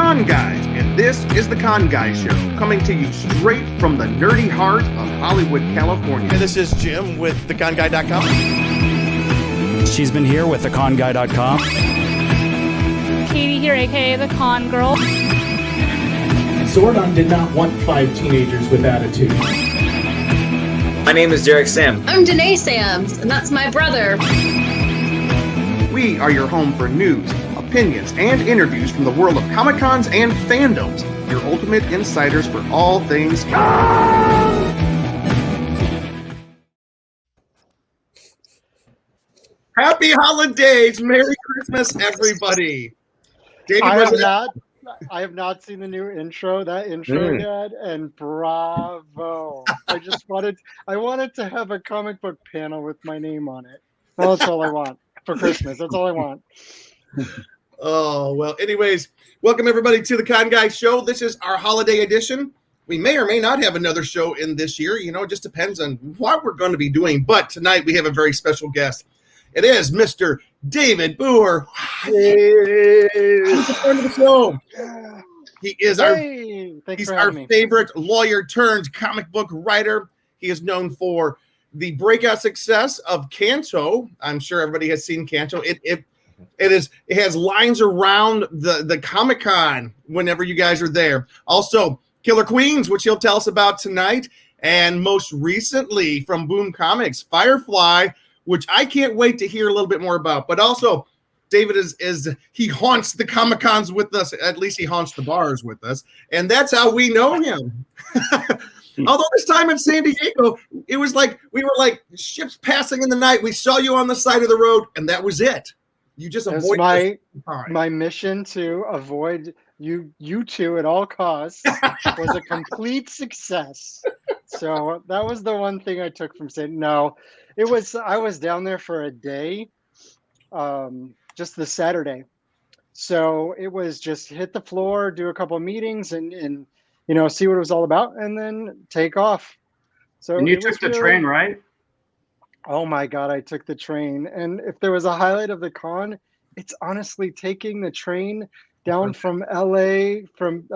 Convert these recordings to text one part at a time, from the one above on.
Con Guys, and this is the Con Guys Show, coming to you straight from the nerdy heart of Hollywood, California. And this is Jim with theconguy.com. She's been here with theconguy.com. Katie here, aka the Con Girl. Zordon did not want 5 teenagers with attitude. My name is Derek Sam. I'm Danae Sams, and that's my brother. We are your home for news, opinions, and interviews from the world of Comic-Cons and fandoms, your ultimate insiders for all things con! Happy holidays! Merry Christmas, everybody! David, I have not seen the new intro, yet, and bravo! I wanted to have a comic book panel with my name on it. Well, that's all I want for Christmas. That's all I want. Oh, well, anyways, welcome everybody to the Con Guy Show. This is our holiday edition. We may or may not have another show in this year. You know, it just depends on what we're going to be doing. But tonight we have a very special guest. It is Mr. David Booher. Hey. He's the friend of the show. He is our favorite lawyer turned comic book writer. He is known for the breakout success of Canto. I'm sure everybody has seen Canto. It has lines around the Comic-Con whenever you guys are there. Also, Killer Queens, which he'll tell us about tonight, and most recently from Boom Comics, Firefly, which I can't wait to hear a little bit more about. But also, David he haunts the Comic-Cons with us. At least he haunts the bars with us, and that's how we know him. Although this time in San Diego, it was like we were like ships passing in the night. We saw you on the side of the road, and that was it. You just avoided my mission to avoid you two at all costs was a complete success. So that was the one thing I took from saying no. I was down there for a day, just the Saturday. So it was just hit the floor, do a couple of meetings, and see what it was all about, and then take off. So and you took the train, right? Oh my God, I took the train. And if there was a highlight of the con, it's honestly taking the train down from L.A., from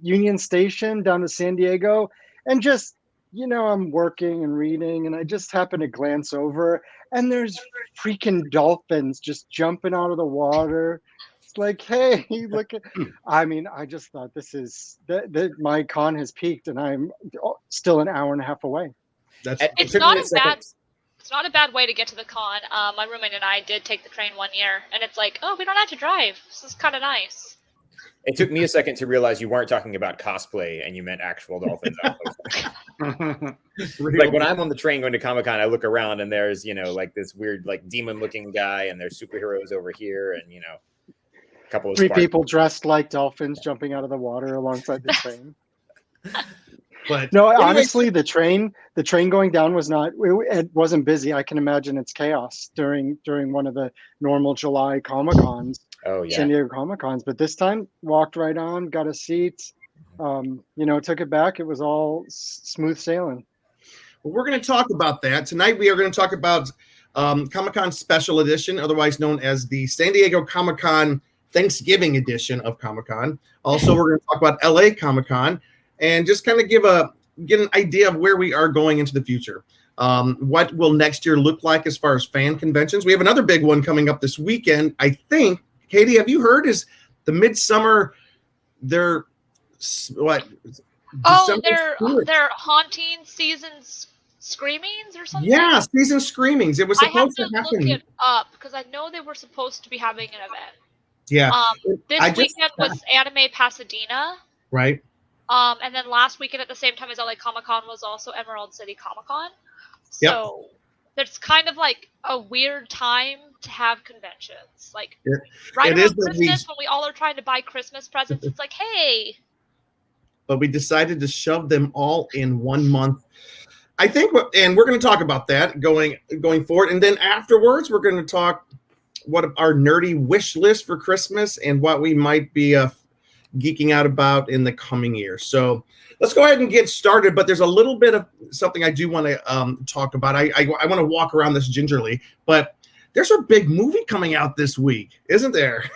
Union Station down to San Diego. And just, I'm working and reading, and I just happen to glance over, and there's freaking dolphins just jumping out of the water. It's like, hey, look at, I just thought this is, my con has peaked, and I'm still an hour and a half away. It's not a bad way to get to the con. My roommate and I did take the train one year, and it's like, oh, we don't have to drive. This is kind of nice. It took me a second to realize you weren't talking about cosplay and you meant actual dolphins. Like when I'm on the train going to Comic-Con, I look around and there's, like this weird, like demon-looking guy, and there's superheroes over here, and a couple of 3 people dressed like dolphins jumping out of the water alongside the train. But no, honestly, the train going down was it wasn't busy. I can imagine it's chaos during one of the normal July Comic-Cons. Oh yeah, San Diego Comic-Cons. But this time, walked right on, got a seat. Took it back. It was all smooth sailing. Well, we're going to talk about that tonight. We are going to talk about Comic-Con Special Edition, otherwise known as the San Diego Comic-Con Thanksgiving Edition of Comic-Con. Also, we're going to talk about L.A. Comic-Con, and just kind of get an idea of where we are going into the future. What will next year look like as far as fan conventions? We have another big one coming up this weekend. I think, Katie, have you heard? Is the Midsummer? They're haunting seasons screamings or something. Yeah, season screamings. It was supposed to happen. I have to look it up because I know they were supposed to be having an event. Yeah. This weekend was Anime Pasadena. Right. And then last weekend at the same time as LA Comic-Con was also Emerald City Comic-Con. So it's kind of like a weird time to have conventions. Like around Christmas when we all are trying to buy Christmas presents, it's like, hey. But we decided to shove them all in 1 month. I think, and we're going to talk about that going forward. And then afterwards, we're going to talk what our nerdy wish list for Christmas and what we might be geeking out about in the coming year. So let's go ahead and get started. But there's a little bit of something I do want to talk about. I want to walk around this gingerly, but there's a big movie coming out this week, isn't there?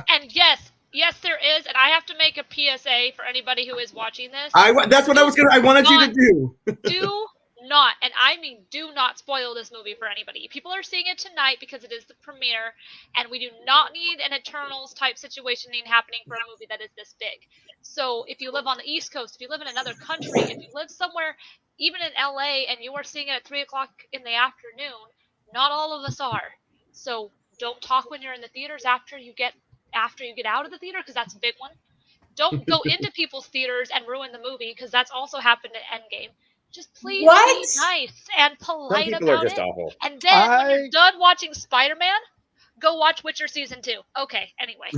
And yes, Yes, there is, and I have to make a PSA for anybody who is watching this. That's what I wanted you to do. Do not, and I mean do not spoil this movie for anybody. People are seeing it tonight because it is the premiere, and we do not need an Eternals type situation happening for a movie that is this big. So if you live on the East Coast, if you live in another country, if you live somewhere, even in LA, and you are seeing it at 3 o'clock in the afternoon, not all of us are. So don't talk when you're in the theaters after you get out of the theater, because that's a big one. Don't go into people's theaters and ruin the movie, because that's also happened at Endgame. Just please be nice and polite Some people about are just it. awful. And then when you're done watching Spider-Man, go watch Witcher season 2. Okay, anyway.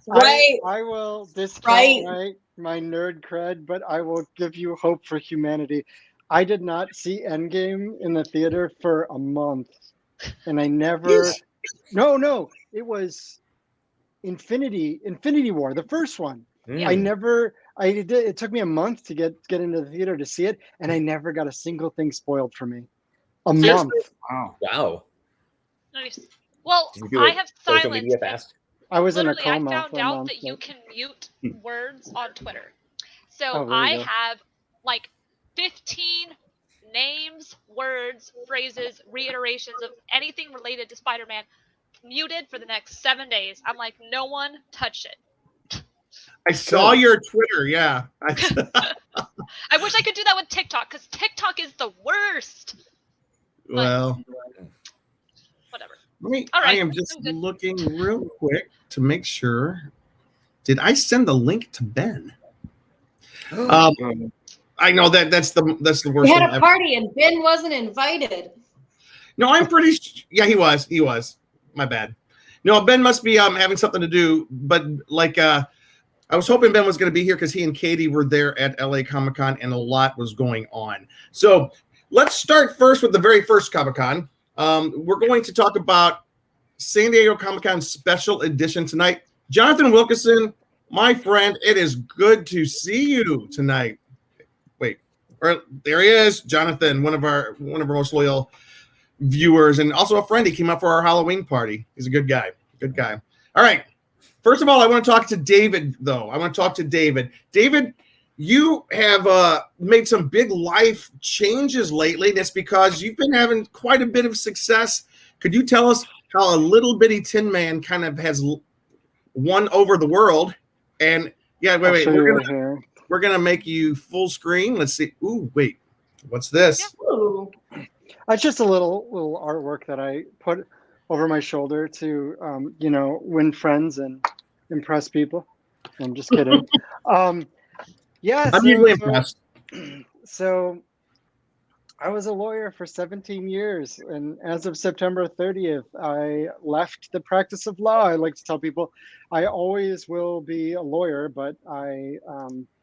Right. I will discount my nerd cred, but I will give you hope for humanity. I did not see Endgame in the theater for a month, and I never. No, it was Infinity War, the first one. It took me a month to get into the theater to see it, and I never got a single thing spoiled for me. A month. Wow. Nice. Well, I have social media silenced. fast? I was Literally, in a coma. I found for a out month, that you can mute words on Twitter. So there I you go. have like 15 names, words, phrases, reiterations of anything related to Spider-Man muted for the next 7 days. I'm like, no one touch it. I saw your Twitter, yeah. I wish I could do that with TikTok, because TikTok is the worst. Well, whatever. I am just looking real quick to make sure. Did I send the link to Ben? I know that's the worst. We had a party and Ben wasn't invited. No, I'm pretty. Yeah, he was. My bad. No, Ben must be having something to do. But I was hoping Ben was going to be here because he and Katie were there at LA Comic-Con and a lot was going on. So let's start first with the very first Comic-Con. We're going to talk about San Diego Comic-Con special edition tonight. Jonathan Wilkinson, my friend, it is good to see you tonight. Wait, there he is, Jonathan, one of our most loyal viewers and also a friend. He came out for our Halloween party. He's a good guy. All right. First of all, I want to talk to David, though. David, you have made some big life changes lately. That's because you've been having quite a bit of success. Could you tell us how a little bitty Tin Man kind of has won over the world? And yeah, wait. We're gonna make you full screen. Let's see. Ooh, wait. What's this? Ooh. It's just a little artwork that I put over my shoulder to, win friends and impress people. I'm just kidding. Yeah. I'm usually impressed. So I was a lawyer for 17 years, and as of September 30th, I left the practice of law. I like to tell people I always will be a lawyer, but I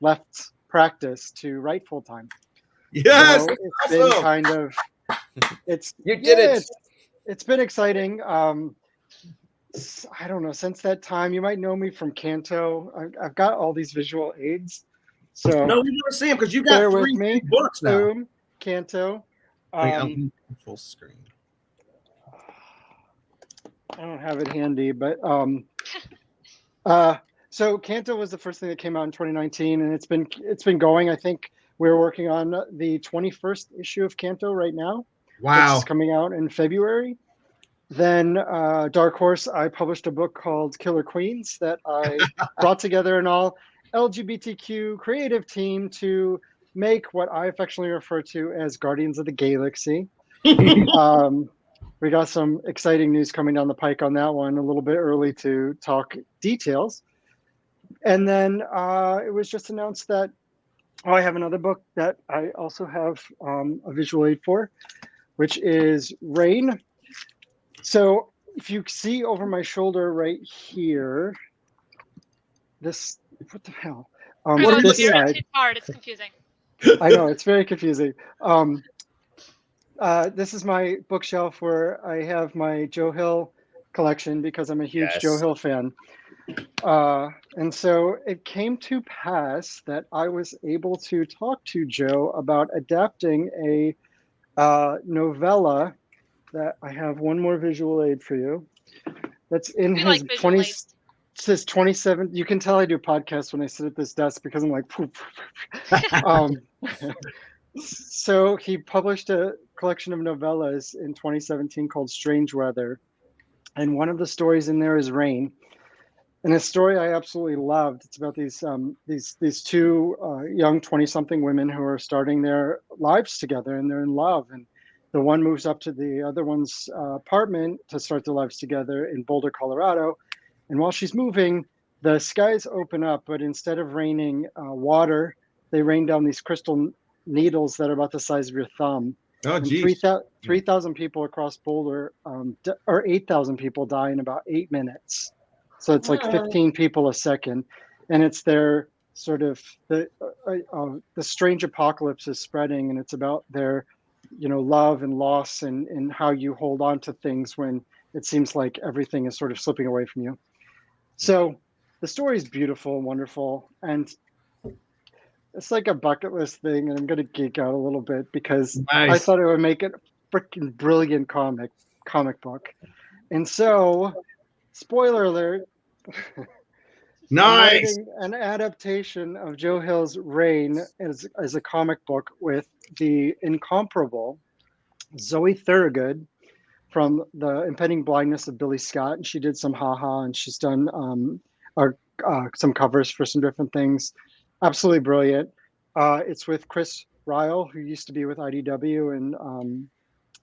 left practice to write full time. Yes, so it's been kind of. You did it. It's been exciting. I don't know. Since that time, you might know me from Canto. I've got all these visual aids. So no, we want to see them because you got 3 books now. Boom, Canto. Full screen. I don't have it handy, but so Canto was the first thing that came out in 2019, and it's been going. I think we're working on the 21st issue of Canto right now. Wow, which is coming out in February. Then Dark Horse, I published a book called Killer Queens that I brought together an all LGBTQ creative team to make what I affectionately refer to as Guardians of the Galaxy. We got some exciting news coming down the pike on that one, a little bit early to talk details. And then it was just announced that I have another book that I also have a visual aid for, which is Rain. So if you see over my shoulder right here, this, what the hell? This side. It's hard, it's confusing. I know, it's very confusing. This is my bookshelf where I have my Joe Hill collection because I'm a huge Joe Hill fan. And so it came to pass that I was able to talk to Joe about adapting a novella that I have one more visual aid for you. That's in his says 27. You can tell I do podcasts when I sit at this desk because I'm like, poop. So he published a collection of novellas in 2017 called Strange Weather. And one of the stories in there is Rain. And a story I absolutely loved. It's about these two young 20-something women who are starting their lives together, and they're in love. And the one moves up to the other one's apartment to start their lives together in Boulder, Colorado. And while she's moving, the skies open up, but instead of raining water, they rain down these crystal needles that are about the size of your thumb. Oh, geez. 3,000 people across Boulder, or 8,000 people die in about 8 minutes. So it's like 15 people a second, and it's their sort of the strange apocalypse is spreading, and it's about their, love and loss and how you hold on to things when it seems like everything is sort of slipping away from you. So the story is beautiful and wonderful, and it's like a bucket list thing, and I'm going to geek out a little bit because I thought it would make it a freaking brilliant comic book. And so, spoiler alert, nice. An adaptation of Joe Hill's Rain as a comic book with the incomparable Zoe Thorogood from The Impending Blindness of Billy Scott. And she did some haha, and she's done some covers for some different things. Absolutely brilliant. It's with Chris Ryle, who used to be with IDW and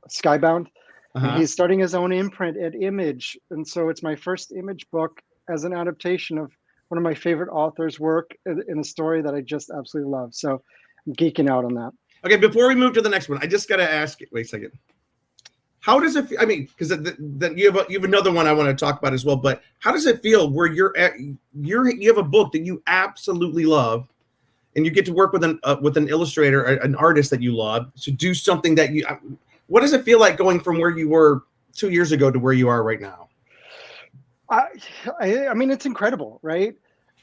Skybound. And he's starting his own imprint at Image. And so it's my first Image book as an adaptation of one of my favorite authors' work in a story that I just absolutely love. So I'm geeking out on that. Okay, before we move to the next one, I just got to ask, wait a second. How does it feel? I mean, because then you have another one I want to talk about as well, but how does it feel where you have a book that you absolutely love, and you get to work with an illustrator, an artist that you love, to do something that you, what does it feel like going from where you were 2 years ago to where you are right now? I mean, it's incredible, right?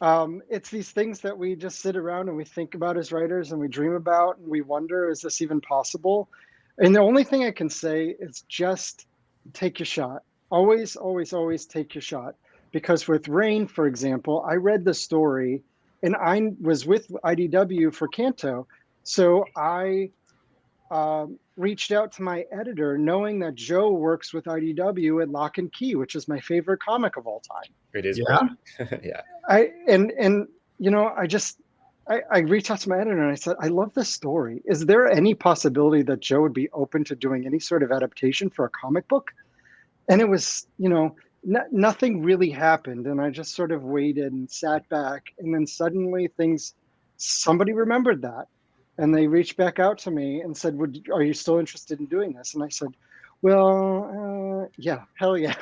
It's these things that we just sit around and we think about as writers, and we dream about, and we wonder, is this even possible? And the only thing I can say is just take your shot. Always, always, always take your shot. Because with Rain, for example, I read the story and I was with IDW for Canto. So I reached out to my editor knowing that Joe works with IDW at Lock and Key, which is my favorite comic of all time. It is. Yeah. Yeah. I reached out to my editor and I said, I love this story. Is there any possibility that Joe would be open to doing any sort of adaptation for a comic book? And it was, nothing really happened. And I just sort of waited and sat back. And then suddenly somebody remembered that. And they reached back out to me and said, are you still interested in doing this? And I said, well, yeah, hell yeah.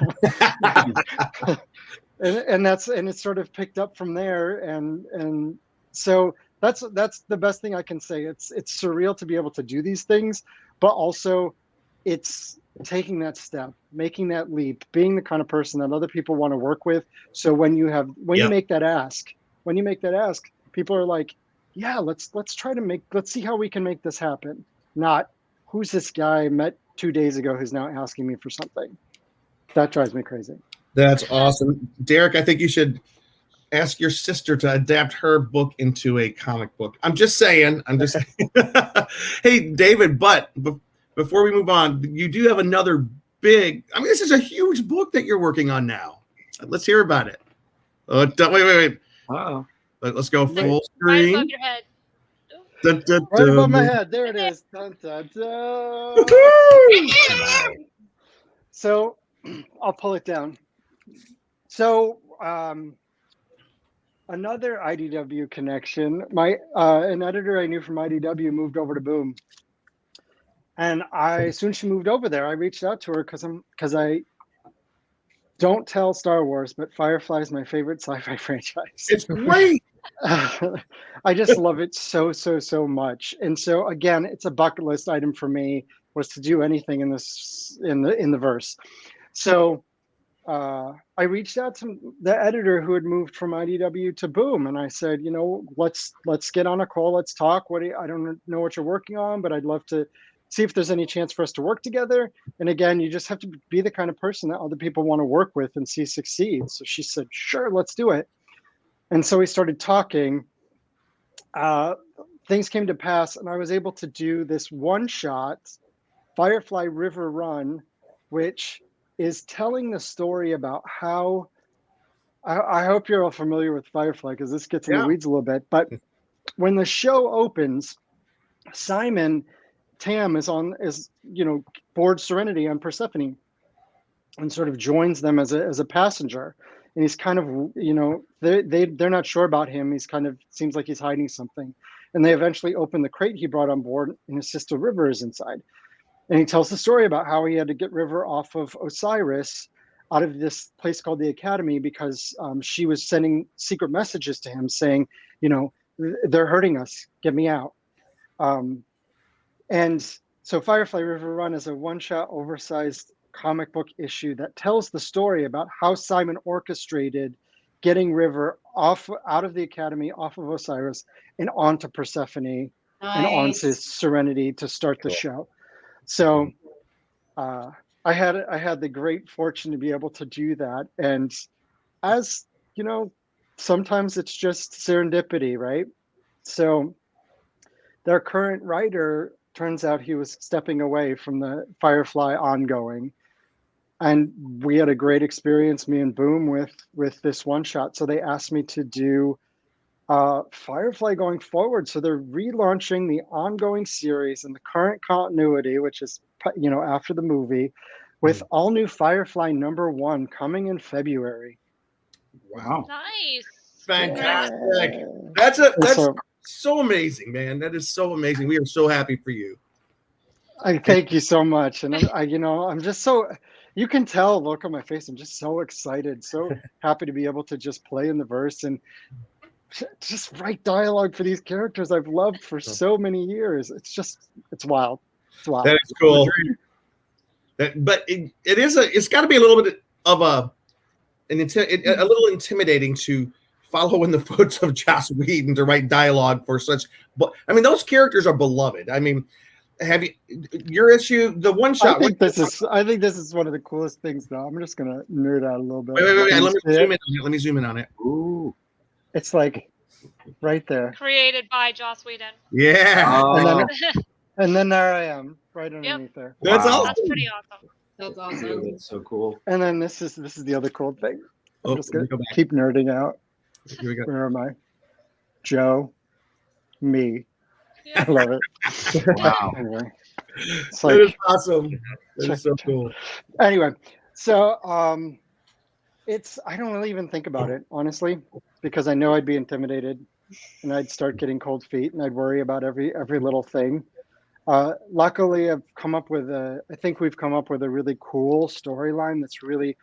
and it sort of picked up from there. And so that's the best thing I can say. It's surreal to be able to do these things, but also it's taking that step, making that leap, being the kind of person that other people want to work with. So when you make that ask, people are like, yeah, let's see how we can make this happen. Not who's this guy I met 2 days ago who's now asking me for something. That drives me crazy. That's awesome. Derek, I think you should ask your sister to adapt her book into a comic book. I'm just saying. Hey, David, but before we move on, you do have another this is a huge book that you're working on now. Let's hear about it. Wait. Uh-oh. Let's go full Right screen. above your head. Dun, dun, Right dun. above my head. There it is. Dun, dun, dun. So I'll pull it down. So another IDW connection. An editor I knew from IDW moved over to Boom. And as soon as she moved over there, I reached out to her because I don't tell Star Wars, but Firefly is my favorite sci-fi franchise. It's great. I just love it so much. And so again, it's a bucket list item for me, was to do anything in the verse. So I reached out to the editor who had moved from IDW to Boom, and I said, let's get on a call, let's talk. I don't know what you're working on, but I'd love to see if there's any chance for us to work together. And again, you just have to be the kind of person that other people want to work with and see succeed. So she said, sure, let's do it. And so we started talking. Things came to pass, and I was able to do this one-shot Firefly River Run, which is telling the story about how, I hope you're all familiar with Firefly, because this gets in the weeds a little bit, but when the show opens, Simon Tam is board Serenity on Persephone and sort of joins them as a passenger. And he's kind of, they're not sure about him. He's kind of, seems like he's hiding something. And they eventually open the crate he brought on board, and his sister River is inside. And he tells the story about how he had to get River off of Osiris, out of this place called the Academy, because she was sending secret messages to him saying, they're hurting us, get me out. And so Firefly River Run is a one-shot, oversized comic book issue that tells the story about how Simon orchestrated getting River out of the Academy, off of Osiris, and onto Persephone and onto Serenity to start the show. So I had the great fortune to be able to do that. And as sometimes it's just serendipity, right? So their current writer, turns out he was stepping away from the Firefly ongoing. And we had a great experience, me and Boom, with this one shot. So they asked me to do Firefly going forward. So they're relaunching the ongoing series in the current continuity, which is, after the movie, with all new Firefly #1 coming in February. Wow. Nice. Fantastic. Yeah. That's so amazing, man. That is so amazing. We are so happy for you. I thank you so much. And I'm just so, you can tell, look on my face, I'm just so excited, so happy to be able to just play in the verse and just write dialogue for these characters I've loved for so many years. It's wild. It's wild. That is cool. But it's got to be a little bit of a little intimidating to follow in the footsteps of Joss Whedon to write dialogue for such. But I mean, those characters are beloved. I mean, have you your issue the one shot? I think this is one of the coolest things, though. I'm just gonna nerd out a little bit. Wait. Let me zoom in on it. Ooh. It's like right there. Created by Joss Whedon. Yeah. And then there I am, right underneath there. That's awesome. That's pretty awesome. That's awesome. That's so cool. And then this is the other cool thing. I'm just gonna go back. keep nerding out. Here we go. Where am I? Me. Yeah. I love it. Wow. Anyway, it's That is like, awesome. That is so cool. anyway, so I don't really even think about it, honestly, because I know I'd be intimidated and I'd start getting cold feet and I'd worry about every little thing. Luckily, I think we've come up with a really cool storyline that's really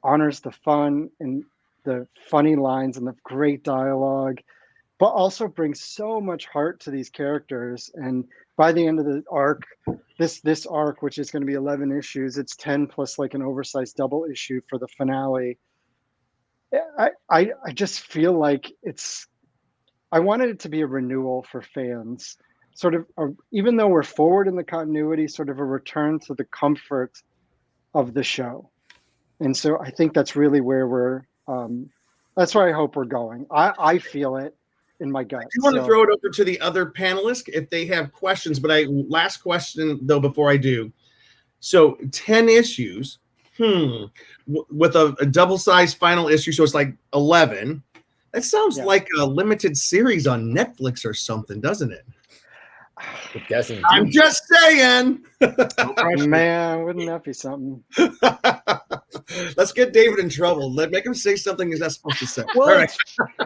honors the fun and the funny lines and the great dialogue, but also brings so much heart to these characters. And by the end of the arc, this arc, which is going to be 11 issues, it's 10 plus like an oversized double issue for the finale. I just feel like I wanted it to be a renewal for fans, sort of, even though we're forward in the continuity, sort of a return to the comfort of the show. And so I think that's really that's where I hope we're going. I feel it in my gut. I do want to throw it over to the other panelists if they have questions, but last question though before I do. So 10 issues, with a double-sized final issue, so it's like 11. That sounds like a limited series on Netflix or something, doesn't it? It doesn't. I'm just saying. Man, wouldn't that be something? Let's get David in trouble. Make him say something he's not supposed to say. Well, All right.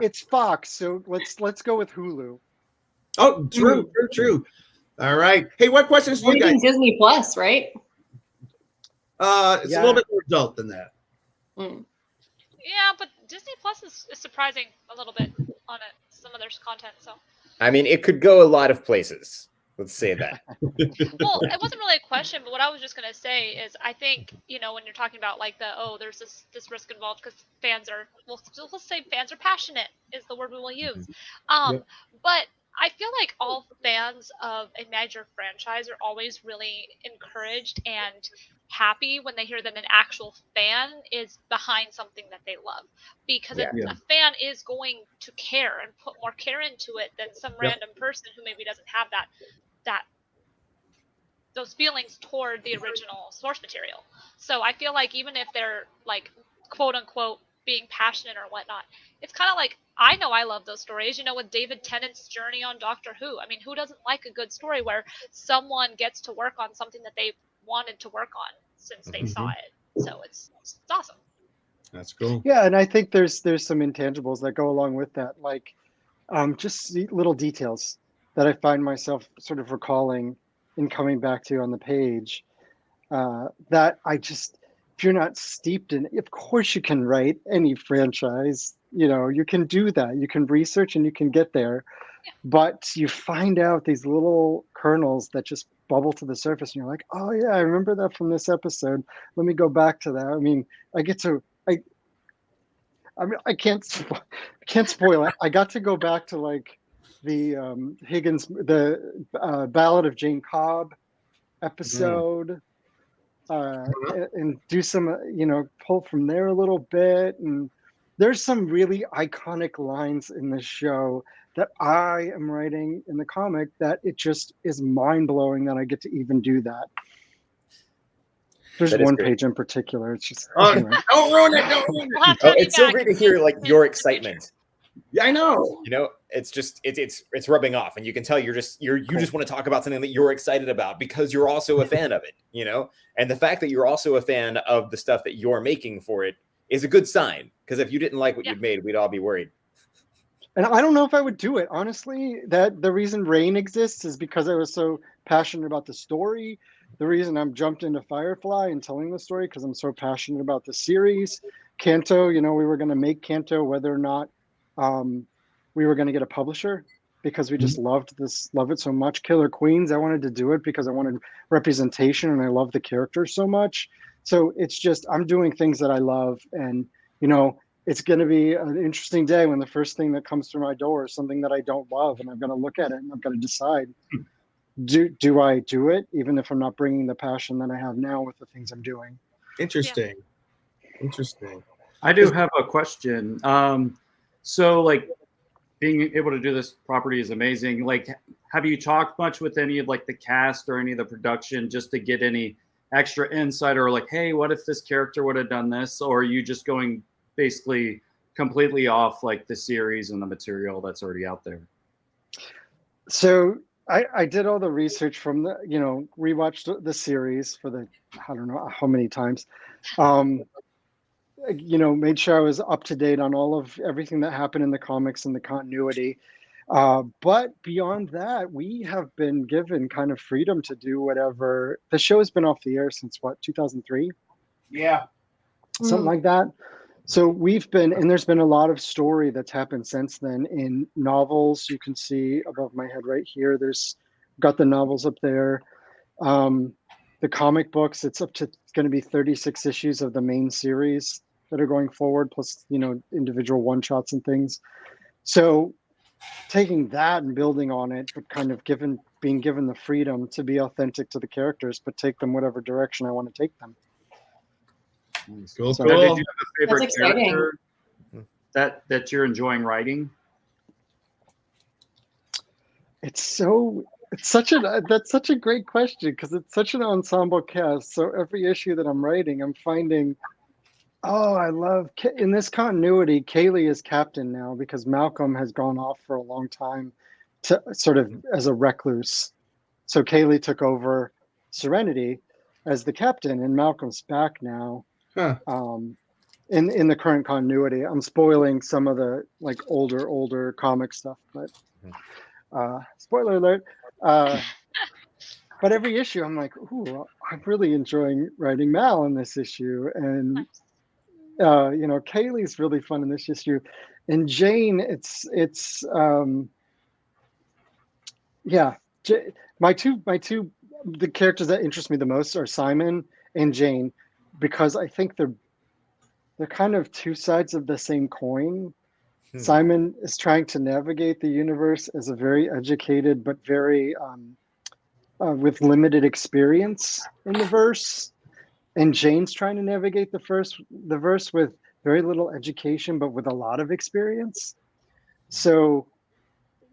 it's Fox, so let's go with Hulu. Oh, true. All right. Hey, what questions do you guys? Disney Plus, right? It's a little bit more adult than that. Yeah, but Disney Plus is surprising a little bit on some of their content. So. I mean, it could go a lot of places. Let's say that. Well, it wasn't really a question, but what I was just going to say is I think, when you're talking about like there's this risk involved because fans are, we'll say fans are passionate is the word we will use. But I feel like all fans of a major franchise are always really encouraged and happy when they hear that an actual fan is behind something that they love, because Yeah. a fan is going to care and put more care into it than some random person who maybe doesn't have that those feelings toward the original source material. So I feel like even if they're like quote unquote being passionate or whatnot, it's kind of like, I know I love those stories. With David Tennant's journey on Doctor Who. I mean, who doesn't like a good story where someone gets to work on something that they wanted to work on since they saw it? So it's awesome. That's cool. Yeah, and I think there's some intangibles that go along with that, like just little details that I find myself sort of recalling and coming back to on the page. That if you're not steeped in, of course you can write any franchise. You can do that. You can research and you can get there, but you find out these little kernels that just bubble to the surface, and you're like, oh yeah, I remember that from this episode. Let me go back to that. I mean, I can't spoil it. I got to go back to like the the Ballad of Jane Cobb episode, and do some, pull from there a little bit. And there's some really iconic lines in this show that I am writing in the comic that it just is mind blowing that I get to even do that. There's one great. Page in particular. It's just Don't ruin it. Don't ruin We'll have it. to have you It's so back great to hear like in your the excitement. Yeah, I know. It's just it's rubbing off, and you can tell you just want to talk about something that you're excited about because you're also a fan of it. And the fact that you're also a fan of the stuff that you're making for it is a good sign, because if you didn't like what you'd made, we'd all be worried. And I don't know if I would do it, honestly. That the reason Rain exists is because I was so passionate about the story. The reason I'm jumped into Firefly and telling the story because I'm so passionate about the series. Kanto, we were going to make Kanto whether or not we were going to get a publisher, because we just love it so much. Killer Queens, I wanted to do it because I wanted representation and I love the characters so much. So it's just, I'm doing things that I love, and it's going to be an interesting day when the first thing that comes through my door is something that I don't love, and I'm going to look at it and I'm going to decide, do I do it, even if I'm not bringing the passion that I have now with the things I'm doing. Interesting. I do have a question. So like being able to do this property is amazing. Like, have you talked much with any of like the cast or any of the production just to get any extra insight, or like, hey, what if this character would have done this? Or are you just going basically completely off like the series and the material that's already out there? So I did all the research from the, rewatched the series for the, I don't know how many times, made sure I was up to date on all of everything that happened in the comics and the continuity. But beyond that, we have been given kind of freedom to do whatever. The show has been off the air since 2003? Yeah. Something like that. So we've been, and there's been a lot of story that's happened since then in novels. You can see above my head right here, got the novels up there. The comic books, it's going to be 36 issues of the main series that are going forward, plus, individual one-shots and things. So taking that and building on it, but kind of being given the freedom to be authentic to the characters, but take them whatever direction I want to take them. Cool. So- Did you Cool. have a favorite That's exciting. character that you're enjoying writing? That's such a great question, because it's such an ensemble cast. So every issue that I'm writing, I'm finding, I love, in this continuity, Kaylee is captain now because Malcolm has gone off for a long time to sort of as a recluse. So Kaylee took over Serenity as the captain, and Malcolm's back now. Huh. In the current continuity. I'm spoiling some of the like older comic stuff, but spoiler alert. But every issue I'm like, ooh, I'm really enjoying writing Mal in this issue, and Kaylee's really fun in this issue, and Jane, my two the characters that interest me the most are Simon and Jane, because I think they're kind of two sides of the same coin. Simon is trying to navigate the universe as a very educated but very with limited experience in the verse, and Jane's trying to navigate the verse with very little education but with a lot of experience. So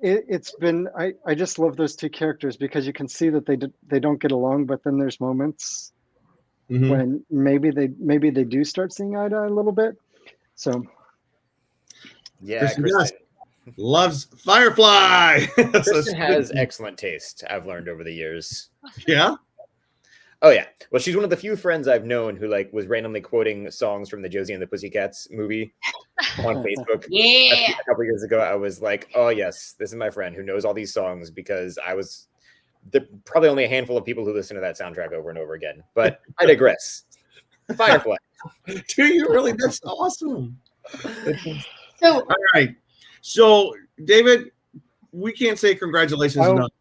it's been I just love those two characters because you can see that they don't get along, but then there's moments when maybe they do start seeing eye to eye a little bit. So yeah, Kristen loves Firefly. Kristen has excellent taste, I've learned over the years. Yeah. Oh yeah. Well, she's one of the few friends I've known who like was randomly quoting songs from the Josie and the Pussycats movie on Facebook. Yeah. A couple years ago, I was like, "Oh yes, this is my friend who knows all these songs," because probably only a handful of people who listen to that soundtrack over and over again. But I digress. Firefly. Do you really? That's awesome. So all right. So David, we can't say congratulations enough.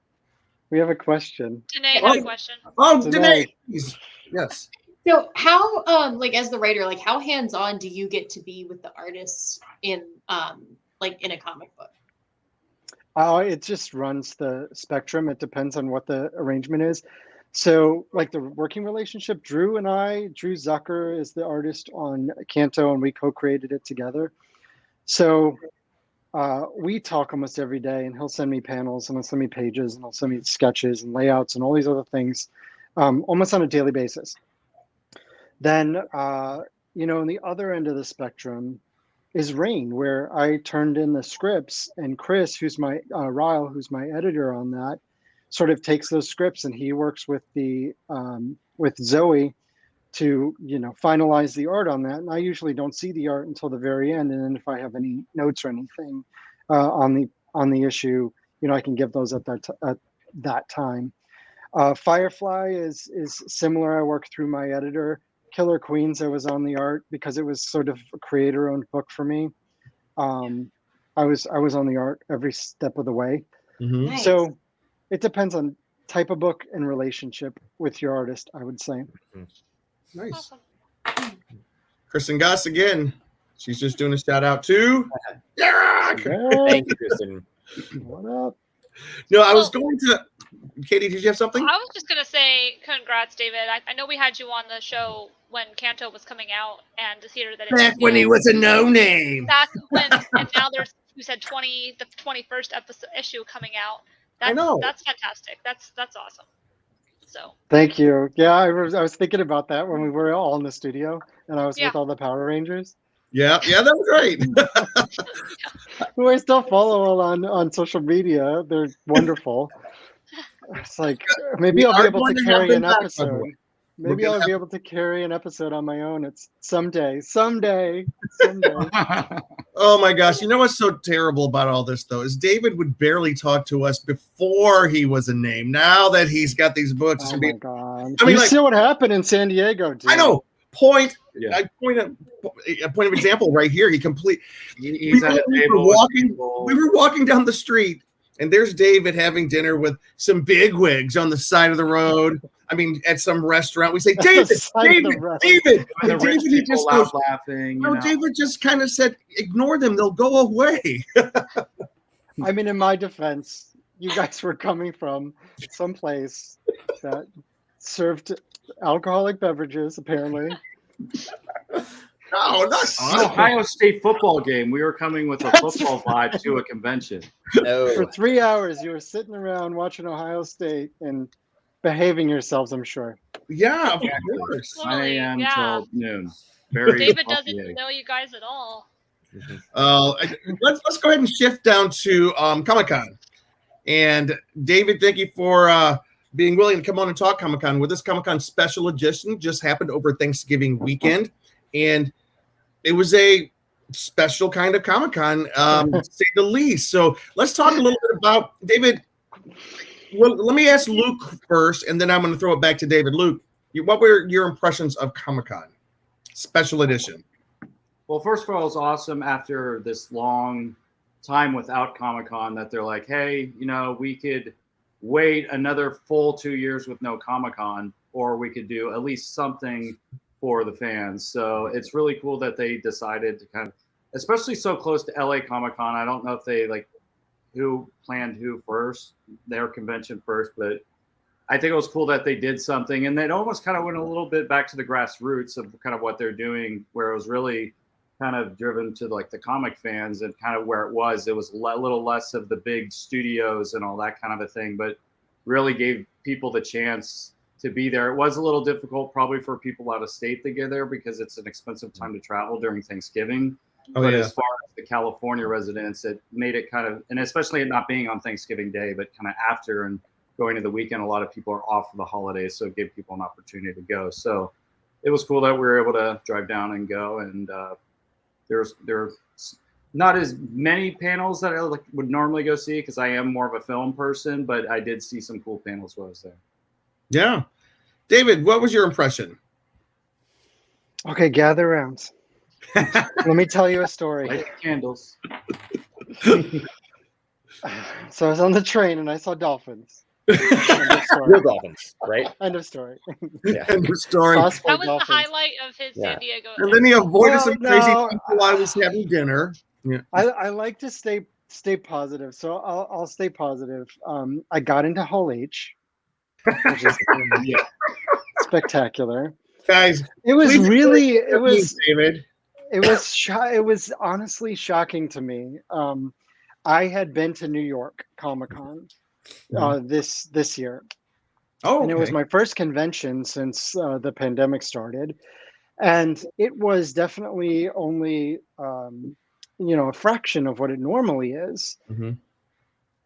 We have a question. Danae has a question. Oh, Danae. Yes. So how, like as the writer, like how hands-on do you get to be with the artists in, like in a comic book? It just runs the spectrum. It depends on what the arrangement is. So like the working relationship, Drew Zucker is the artist on Canto, and we co-created it together. So we talk almost every day, and he'll send me panels, and he'll send me pages, and he'll send me sketches and layouts and all these other things almost on a daily basis. Then, on the other end of the spectrum is Rain, where I turned in the scripts, and Chris, who's my Ryle, who's my editor on that, sort of takes those scripts and he works with with Zoe to finalize the art on that. And I usually don't see the art until the very end, and then if I have any notes or anything on the issue, I can give those at that time. Firefly is similar. I work through my editor. Killer Queens, I was on the art because it was sort of a creator-owned book for me. I was on the art every step of the way. Nice. So it depends on type of book and relationship with your artist, I would say. Nice. Awesome. Kristen Goss again. She's just doing a shout out to Derek. Thank you, Kristen. What up? No, I was going to. Katie, did you have something? I was just gonna say, congrats, David. I know we had you on the show when Canto was coming out, and to hear that Back when he was a no name. Back when, and now there's, you said the 21st issue coming out. I know. That's fantastic. That's awesome. So. Thank you. Yeah, I was thinking about that when we were all in the studio, and I was with all the Power Rangers. Yeah, that was great. Who I still follow on social media. They're wonderful. It's like maybe I'll be able to carry an episode. Maybe I'll be able to carry an episode on my own. It's someday. Oh my gosh. You know what's so terrible about all this though is David would barely talk to us before he was a name. Now that he's got these books. Oh my God. I mean, you see what happened in San Diego, dude. I know. Point. Yeah. I point a point of example right here. We were walking down the street, and there's David having dinner with some bigwigs on the side of the road. I mean, at some restaurant. We say, David. The rich people out laughing. No, David just kind of said, ignore them. They'll go away. I mean, in my defense, you guys were coming from someplace that served alcoholic beverages, apparently. No, not an Ohio State football game. We were coming with a football vibe to a convention. No. For 3 hours, you were sitting around watching Ohio State and behaving yourselves, I'm sure. Yeah, of course. 9 a.m. till noon. David doesn't know you guys at all. Let's go ahead and shift down to Comic-Con. And David, thank you for being willing to come on and talk Comic-Con with us. Comic-Con special edition just happened over Thanksgiving weekend, and it was a special kind of Comic-Con, to say the least. So let's talk a little bit about David. Well, let me ask Luke first, and then I'm going to throw it back to David. Luke, what were your impressions of Comic-Con special edition? Well, first of all, it's awesome after this long time without Comic-Con that they're like, hey, we could wait another full 2 years with no Comic-Con, or we could do at least something for the fans. So it's really cool that they decided to kind of especially so close to LA Comic-Con. I don't know if they like who planned who first, their convention first, but I think it was cool that they did something, and it almost kind of went a little bit back to the grassroots of kind of what they're doing, where it was really kind of driven to like the comic fans and kind of where it was a little less of the big studios and all that kind of a thing, but really gave people the chance to be there. It was a little difficult probably for people out of state to get there because it's an expensive time to travel during Thanksgiving. But as far as the California residents, it made it kind of, and especially it not being on Thanksgiving Day, but kind of after and going to the weekend, a lot of people are off for the holidays, so it gave people an opportunity to go. So it was cool that we were able to drive down and go. And there's not as many panels that I would normally go see because I am more of a film person, but I did see some cool panels while I was there. Yeah. David, what was your impression? Okay, gather around. Let me tell you a story. Light candles. So I was on the train and I saw dolphins. Real dolphins, right? End of story. Yeah. End of story. Saw That sport was dolphins. the highlight of his San Diego. And then he avoided some crazy no, people while I was having dinner. Yeah. I like to stay positive, so I'll stay positive. I got into Hall H, which is spectacular. Guys, It was please really David. it was honestly shocking to me. I had been to New York Comic-Con this year. Oh, and it was my first convention since the pandemic started, and it was definitely only a fraction of what it normally is. Mm-hmm.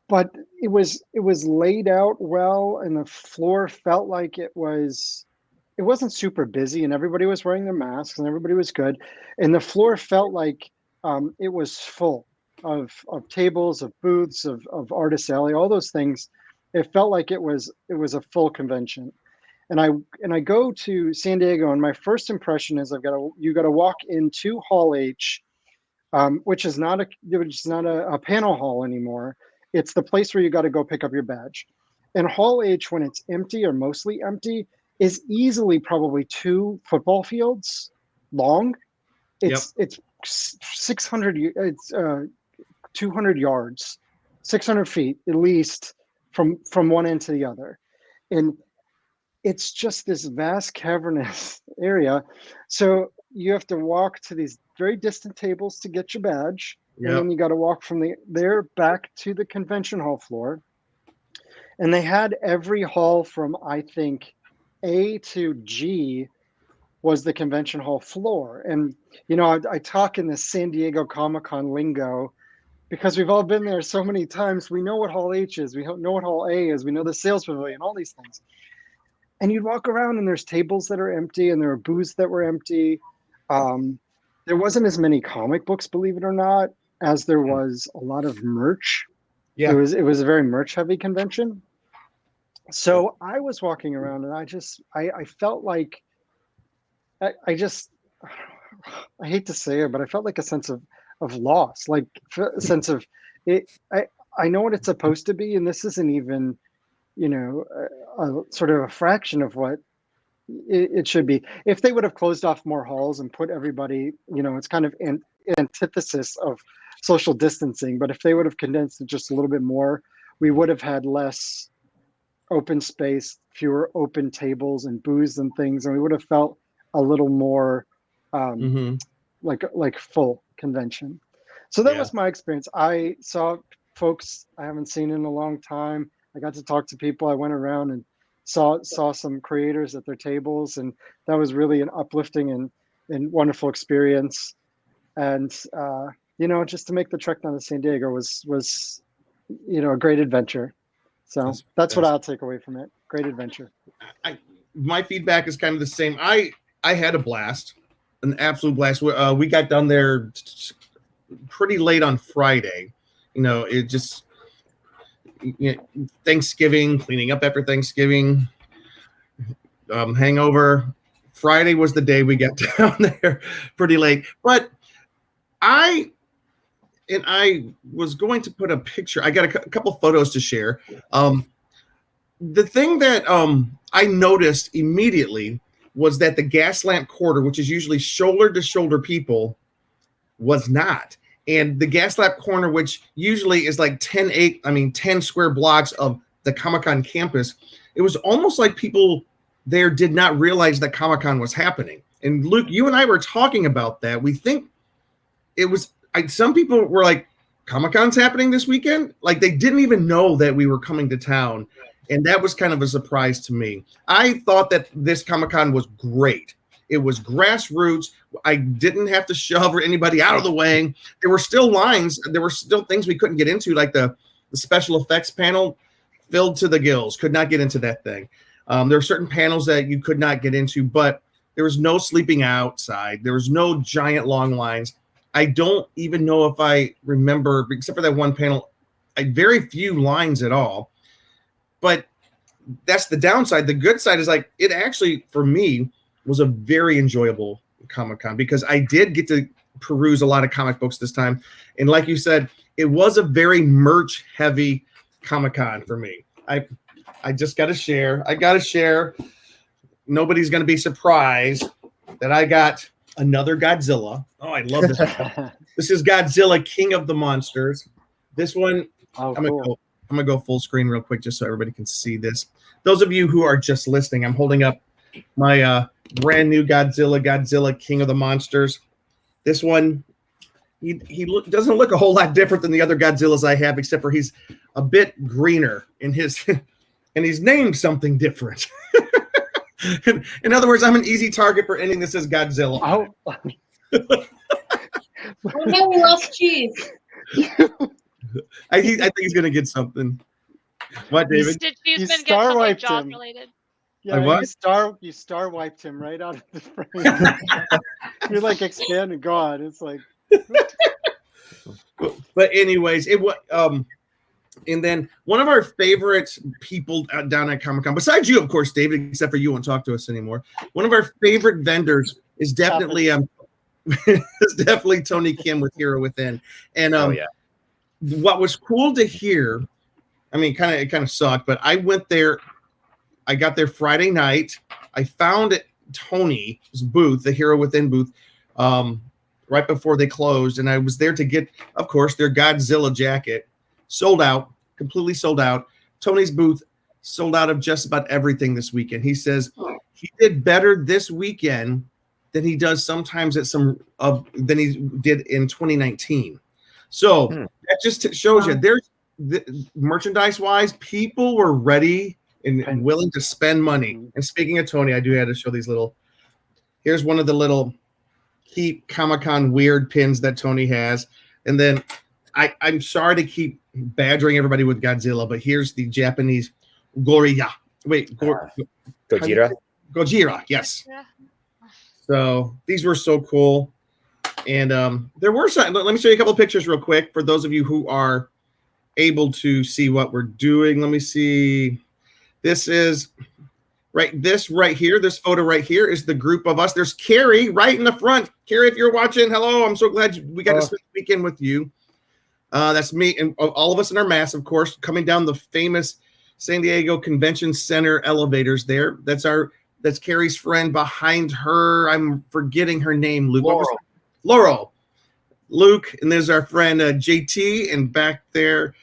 But it was laid out well, and the floor felt like it wasn't super busy, and everybody was wearing their masks and everybody was good, and the floor felt like it was full of tables, of booths, of artist alley, all those things. It felt like it was a full convention. And I go to San Diego, and my first impression is you got to walk into Hall H, which is not a panel hall anymore. It's the place where you got to go pick up your badge. And Hall H, when it's empty or mostly empty, is easily probably 2 football fields long. It's 600. It's 200 yards, 600 feet at least from one end to the other, and it's just this vast cavernous area. So you have to walk to these very distant tables to get your badge. Yep. And then you got to walk from there back to the convention hall floor. And they had every hall from, I think, A to G was the convention hall floor. And, I talk in the San Diego Comic-Con lingo because we've all been there so many times. We know what Hall H is. We know what Hall A is. We know the sales pavilion, all these things. And you'd walk around and there's tables that are empty and there are booths that were empty. There wasn't as many comic books, believe it or not, as there was a lot of merch. Yeah. It was a very merch heavy convention. So I was walking around and I felt like I hate to say it, but I felt like a sense of loss, like a sense of it. I know what it's supposed to be, and this isn't even, a sort of a fraction of what it should be. If they would have closed off more halls and put everybody, it's kind of an antithesis of social distancing, but if they would have condensed it just a little bit more, we would have had less open space, fewer open tables and booths and things, and we would have felt a little more like full convention. So that was my experience. I saw folks I haven't seen in a long time. I got to talk to people. I went around and saw some creators at their tables, and that was really an uplifting and wonderful experience. And just to make the trek down to San Diego was a great adventure. So that's what I'll take away from it. Great adventure. My feedback is kind of the same. I had a blast, an absolute blast. We got down there pretty late on Friday. It just Thanksgiving, cleaning up after Thanksgiving, hangover. Friday was the day we got down there pretty late. But I was going to put a picture. I got a couple photos to share. The thing that I noticed immediately was that the gas lamp quarter, which is usually shoulder to shoulder people, was not. And the Gaslamp Corner, which usually is like 10 square blocks of the Comic-Con campus, it was almost like people there did not realize that Comic-Con was happening. And Luke, you and I were talking about that. We think it was some people were like, Comic-Con's happening this weekend? Like they didn't even know that we were coming to town. And that was kind of a surprise to me. I thought that this Comic-Con was great. It was grassroots. I didn't have to shove anybody out of the way. There were still lines. There were still things we couldn't get into, like the special effects panel filled to the gills. Could not get into that thing. There were certain panels that you could not get into, but there was no sleeping outside. There was no giant long lines. I don't even know if I remember, except for that one panel, very few lines at all. But that's the downside. The good side is like it actually, for me, was a very enjoyable Comic-Con because I did get to peruse a lot of comic books this time. And like you said, it was a very merch-heavy Comic-Con for me. I just got to share. I got to share. Nobody's going to be surprised that I got another Godzilla. Oh, I love this. This is Godzilla, King of the Monsters. This one, I'm gonna go full screen real quick just so everybody can see this. Those of you who are just listening, I'm holding up my brand new Godzilla, King of the Monsters. This one, doesn't look a whole lot different than the other Godzillas I have, except for he's a bit greener in his, and he's named something different. In other words, I'm an easy target for anything that says Godzilla. Oh no, we lost cheese. I think he's gonna get something. What, David? Did Cheeseman get something job related? Yeah, you star wiped him right out of the frame. You're like expanded God. It's like. But anyways, it was and then one of our favorite people down at Comic-Con, besides you, of course, David, except for you won't talk to us anymore. One of our favorite vendors is definitely Tony Kim with Hero Within. And what was cool to hear, I mean, it kind of sucked, but I went there. I got there Friday night. I found Tony's booth, the Hero Within booth, right before they closed, and I was there to get, of course, their Godzilla jacket. Sold out, completely sold out. Tony's booth sold out of just about everything this weekend. He says he did better this weekend than he does sometimes at than he did in 2019. So that just shows you there's merchandise wise, people were ready and willing to spend money. And speaking of Tony, I do have to show these little. Here's one of the little Keep Comic-Con weird pins that Tony has, and then I'm sorry to keep badgering everybody with Godzilla, but here's the Japanese Gojira. Gojira, yes. Yeah. So these were so cool. And there were some. Let me show you a couple of pictures real quick for those of you who are able to see what we're doing. Let me see. This is this photo right here is the group of us. There's Carrie right in the front. Carrie, if you're watching, hello. I'm so glad we got to spend the weekend with you. That's me and all of us in our masks, of course, coming down the famous San Diego Convention Center elevators there. That's Carrie's friend behind her. I'm forgetting her name, Luke. Laurel. Luke, and there's our friend JT, and back there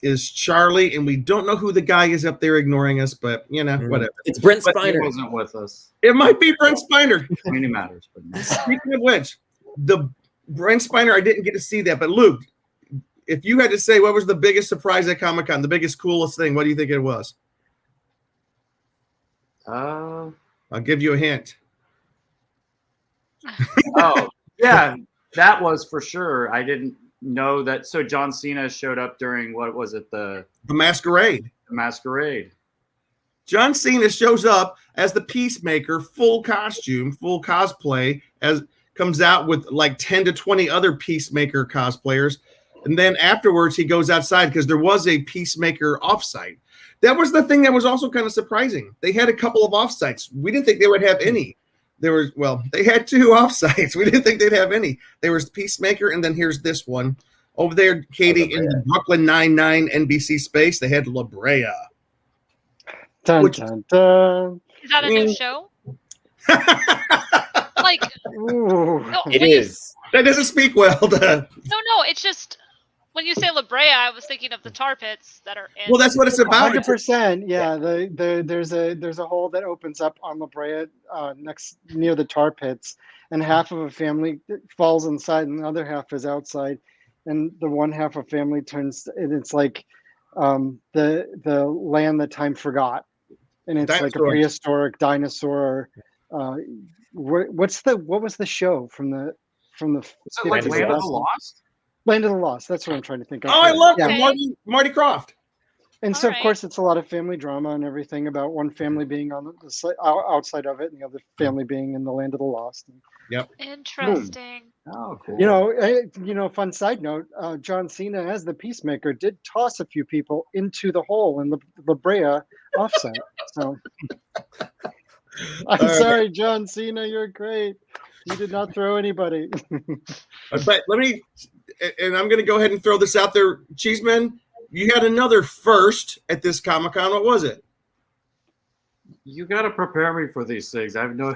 is Charlie, and we don't know who the guy is up there ignoring us, but whatever. It's Brent Spiner. He wasn't with us. It might be Brent Spiner. I mean, it matters, but no. Speaking of which, the Brent Spiner, I didn't get to see that, but Luke, if you had to say what was the biggest surprise at Comic-Con, the biggest, coolest thing, what do you think it was? I'll give you a hint. Oh, yeah, that was for sure. I didn't know that. So John Cena showed up during, what was it? The Masquerade. The Masquerade. John Cena shows up as the Peacemaker, full costume, full cosplay, comes out with like 10 to 20 other Peacemaker cosplayers. And then afterwards, he goes outside because there was a Peacemaker offsite. That was the thing that was also kind of surprising. They had a couple of offsites. We didn't think they would have any. They had 2 offsites. We didn't think they'd have any. There was Peacemaker, and then here's this one. Over there, Katie, in the Brooklyn Nine-Nine NBC space, they had La Brea. Dun, dun, dun. Is that a new show? Like, It is. That doesn't speak well. No, it's just when you say La Brea, I was thinking of the tar pits that are in. Well, that's what it's about. 100%. Yeah, there's a hole that opens up on La Brea near the tar pits, and half of a family falls inside, and the other half is outside, and the one half of family turns, and it's like the land that time forgot, and it's like a prehistoric dinosaur. What was the show from the like Land of the Lost? Land of the Lost. That's what I'm trying to think of. Oh, I love Marty Croft. And so, of course, it's a lot of family drama and everything about one family being on the outside of it and the other family being in the Land of the Lost. Yep. Interesting. Oh, cool. Fun side note, John Cena as the Peacemaker did toss a few people into the hole in the La Brea offsite. So I'm sorry, John Cena, you're great. You did not throw anybody. But let me, and I'm going to go ahead and throw this out there, Cheeseman. You had another first at this Comic-Con. What was it? You got to prepare me for these things. I have no.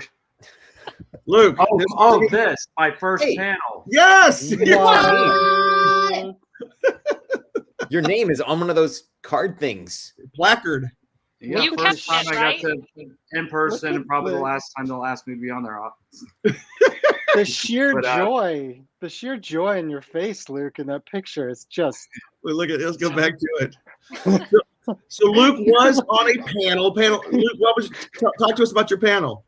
Luke. This my first panel. Yes. Your name is on one of those card things. Placard. Yeah, you first time kept it, I right? got to in person, and probably the last time they'll ask me to be on their office. The sheer joy in your face, Luke, in that picture is just. Look at. Let's go back to it. So Luke was on a panel. Luke, talk to us about your panel.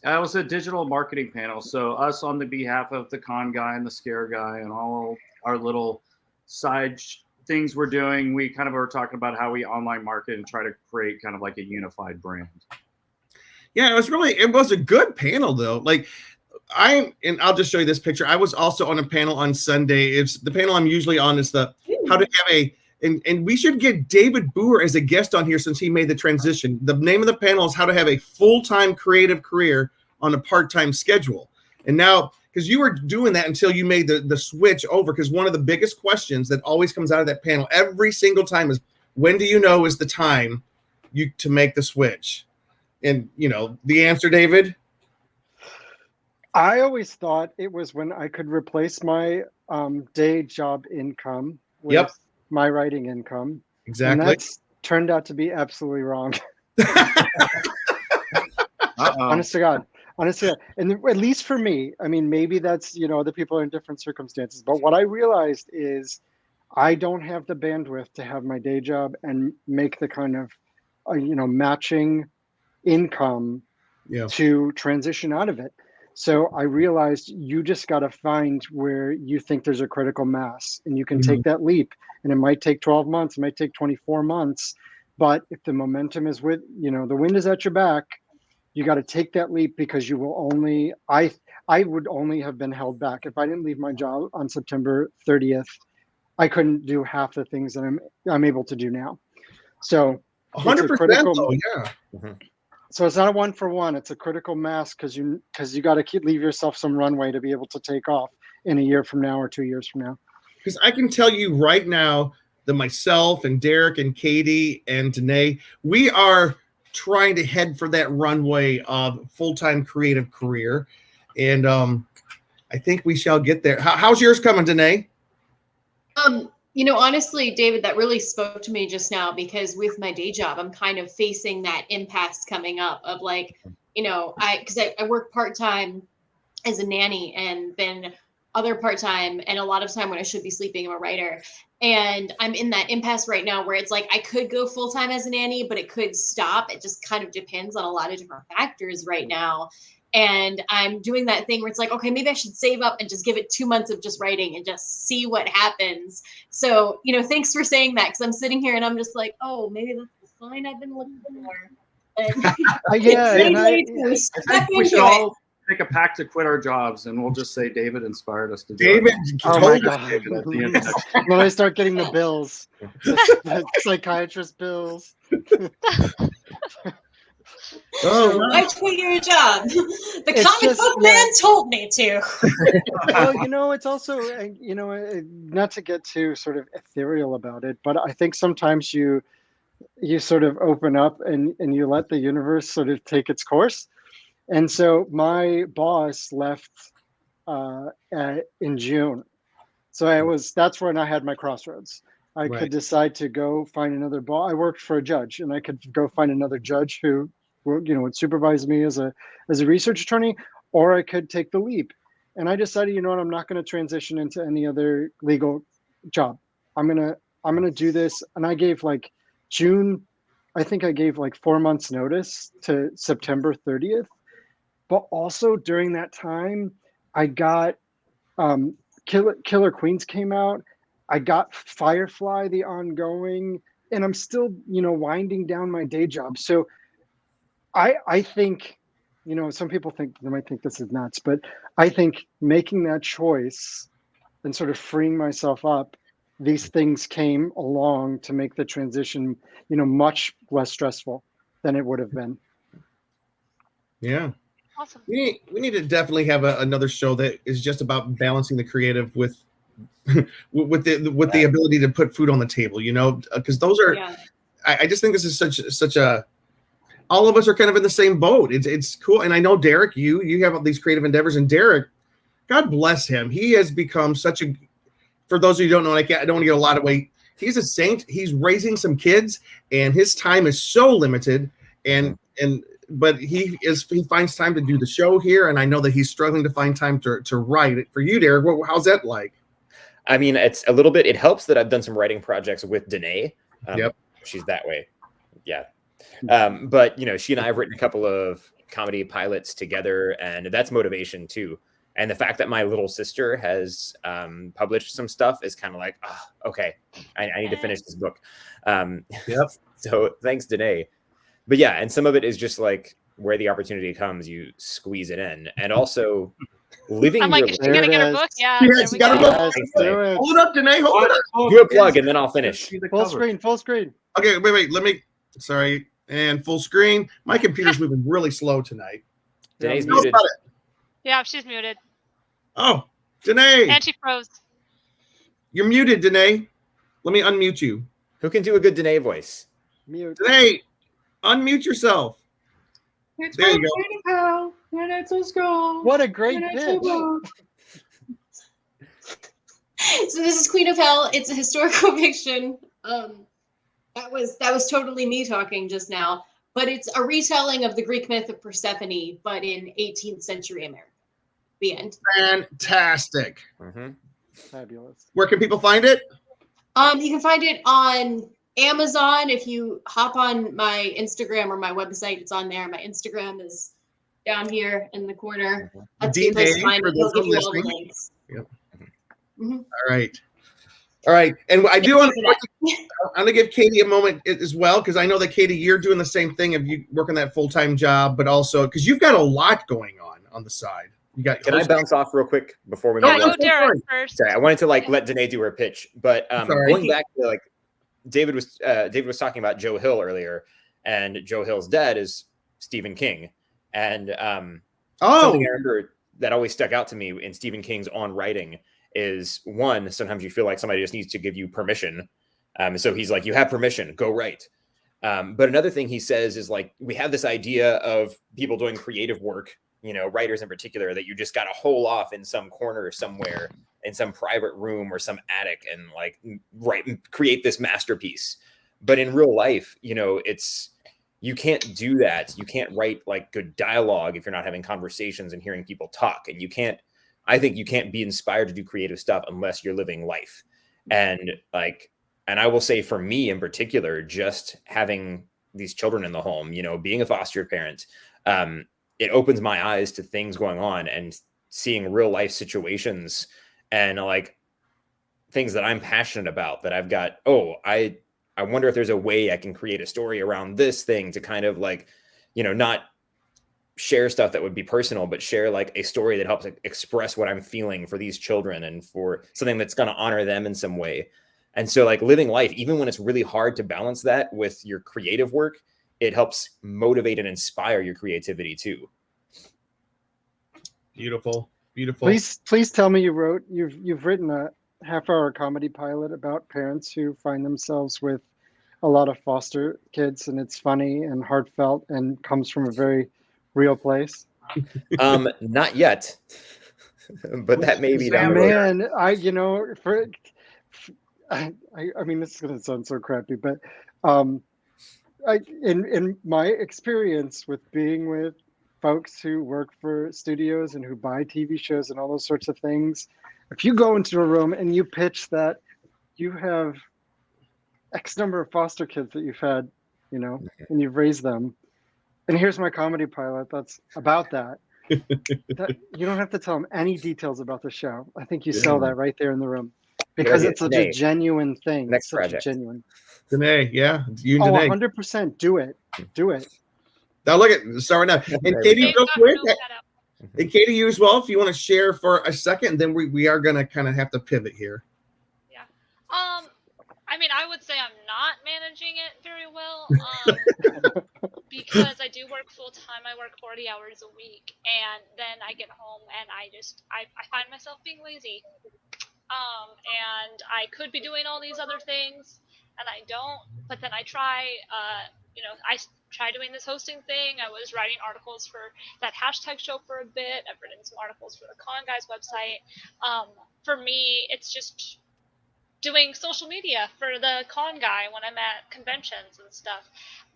It was a digital marketing panel. So us on the behalf of the con guy and the scare guy and all our little side things we're doing, we kind of are talking about how we online market and try to create kind of like a unified brand. Yeah, it was a good panel though. Like I'll just show you this picture. I was also on a panel on Sunday. It's the panel I'm usually on is how to have and we should get David Booher as a guest on here since he made the transition. The name of the panel is how to have a full-time creative career on a part-time schedule. And now, because you were doing that until you made the switch over, because one of the biggest questions that always comes out of that panel every single time is, when do you know is the time to make the switch? And, the answer, David? I always thought it was when I could replace my day job income with my writing income. Exactly. And that's turned out to be absolutely wrong. Honest to God. And at least for me, I mean, maybe that's, other people are in different circumstances. But what I realized is I don't have the bandwidth to have my day job and make the kind of, matching income to transition out of it. So I realized you just got to find where you think there's a critical mass and you can take that leap. And it might take 12 months, it might take 24 months. But if the momentum is the wind is at your back, you got to take that leap, because you will only, I would only have been held back. If I didn't leave my job on September 30th, I couldn't do half the things that I'm able to do now. So 100%. Yeah. So it's not a 1-for-1. It's a critical mass because you got to leave yourself some runway to be able to take off in a year from now or 2 years from now. Because I can tell you right now that myself and Derek and Katie and Danae, we are trying to head for that runway of full-time creative career. And I think we shall get there. How's yours coming, Danae? Honestly, David, that really spoke to me just now, because with my day job, I'm kind of facing that impasse coming up of because I work part-time as a nanny and then other part-time, and a lot of time when I should be sleeping, I'm a writer. And I'm in that impasse right now where it's like I could go full-time as a nanny, but it could stop. It just kind of depends on a lot of different factors right now. And I'm doing that thing where it's like, okay, maybe I should save up and just give it 2 months of just writing and just see what happens. So, thanks for saying that, because I'm sitting here and I'm just like, oh, maybe that's the sign I've been looking for. And we should all take a pact to quit our jobs, and we'll just say David inspired us to do David, it. Oh my God. When I start getting the bills, the psychiatrist bills. I quit your job. The comic book man told me to. Well, it's also, not to get too sort of ethereal about it, but I think sometimes you sort of open up and you let the universe sort of take its course. And so my boss left in June. So that's when I had my crossroads. I could decide to go find another ball. I worked for a judge, and I could go find another judge who would supervise me as a research attorney, or I could take the leap. And I decided, you know what, I'm not going to transition into any other legal job. I'm gonna do this. And I gave like June, I think I gave like 4 months notice to September 30th. But also during that time, I got Killer Queens came out. I got Firefly, the ongoing, and I'm still, winding down my day job. So I think, some people might think this is nuts, but I think making that choice and sort of freeing myself up, these things came along to make the transition, much less stressful than it would have been. Yeah. Awesome. We need to definitely have another show that is just about balancing the creative with the ability to put food on the table, because those are, I just think this is such a, all of us are kind of in the same boat. It's cool. And I know Derek, you have all these creative endeavors, and Derek, God bless him. He has become for those of you who don't know, I don't want to get a lot of weight. He's a saint. He's raising some kids, and his time is so limited, but he finds time to do the show here. And I know that he's struggling to find time to write it. For you, Derek, how's that like? I mean, it's a little bit, it helps that I've done some writing projects with Danae. Yep. She's that way. Yeah. But, she and I have written a couple of comedy pilots together, and that's motivation too. And the fact that my little sister has published some stuff is kind of like, okay, I need to finish this book. Yep. So thanks, Danae. But yeah, and some of it is just like where the opportunity comes, you squeeze it in. And also living I'm like, your is she gonna get a book? Yeah. Yes, you gotta go. Hold it up, Danae. Hold it up. Do a plug and then I'll finish. Full screen. Okay, wait. Sorry. And full screen. My computer's moving really slow tonight. Danae's muted. Yeah, she's muted. Oh, Danae. And she froze. You're muted, Danae. Let me unmute you. Who can do a good Danae voice? Mute. Danae, unmute yourself. There you go. And it's a skull. What a great pitch. So this is Queen of Hell. It's a historical fiction. That was totally me talking just now, but it's a retelling of the Greek myth of Persephone, but in 18th century America. The end. Fantastic. Mm-hmm. Fabulous. Where can people find it? You can find it on Amazon. If you hop on my Instagram or my website, it's on there. My Instagram is down here in the corner. That's the place to find it. They'll give you all the links. Yep. Mm-hmm. All right. And I do want to give Katie a moment as well, because I know that, Katie, you're doing the same thing of you working that full-time job, but also because you've got a lot going on the side. Can I bounce off real quick before we Yeah, move go on? Derek first. Sorry, I wanted to let Danae do her pitch, but going back to David was talking about Joe Hill earlier, and Joe Hill's dad is Stephen King, and something I remember that always stuck out to me in Stephen King's on writing is, one, sometimes you feel like somebody just needs to give you permission, so he's like, you have permission, go write. But another thing he says is we have this idea of people doing creative work, writers in particular, that you just got to hole off in some corner somewhere in some private room or some attic and create this masterpiece. But in real life, you can't do that. You can't write good dialogue if you're not having conversations and hearing people talk. And I think you can't be inspired to do creative stuff unless you're living life. And I will say, for me in particular, just having these children in the home, being a foster parent, it opens my eyes to things going on and seeing real life situations and things that I'm passionate about, that I've got, I wonder if there's a way I can create a story around this thing to kind of not share stuff that would be personal, but share a story that helps express what I'm feeling for these children and for something that's going to honor them in some way. And so living life, even when it's really hard to balance that with your creative work, it helps motivate and inspire your creativity too. Beautiful. Please tell me you've written a half-hour comedy pilot about parents who find themselves with a lot of foster kids, and it's funny and heartfelt and comes from a very real place. Not yet. but that may be down the road. Man, I mean, this is gonna sound so crappy, but in my experience with being with folks who work for studios and who buy TV shows and all those sorts of things, if you go into a room and you pitch that you have X number of foster kids that you've had, and you've raised them, and here's my comedy pilot that's about that. You don't have to tell them any details about the show. I think you sell that right there in the room because it's such a genuine thing. Next it's such project. a genuine. Danae, yeah. You and Danae. 100%. Do it. Do it. Now look at sorry now. And Katie, real quick. And Katie, you as well, if you want to share for a second, then we are gonna kind of have to pivot here. Yeah. I mean, I would say I'm not managing it very well because I do work full time. I work 40 hours a week, and then I get home and I find myself being lazy. And I could be doing all these other things, and I don't. But then I try. I try doing this hosting thing. I was writing articles for that hashtag show for a bit. I've written some articles for the Con Guys website. For me, it's just doing social media for the Con Guy when I'm at conventions and stuff.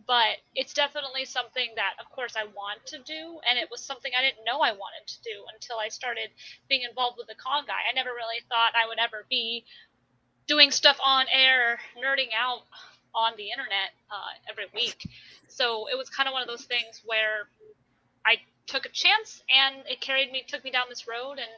But it's definitely something that, of course, I want to do, and it was something I didn't know I wanted to do until I started being involved with the Con Guy. I never really thought I would ever be doing stuff on air, nerding out on the internet every week. So it was kind of one of those things where I took a chance, and it took me down this road, and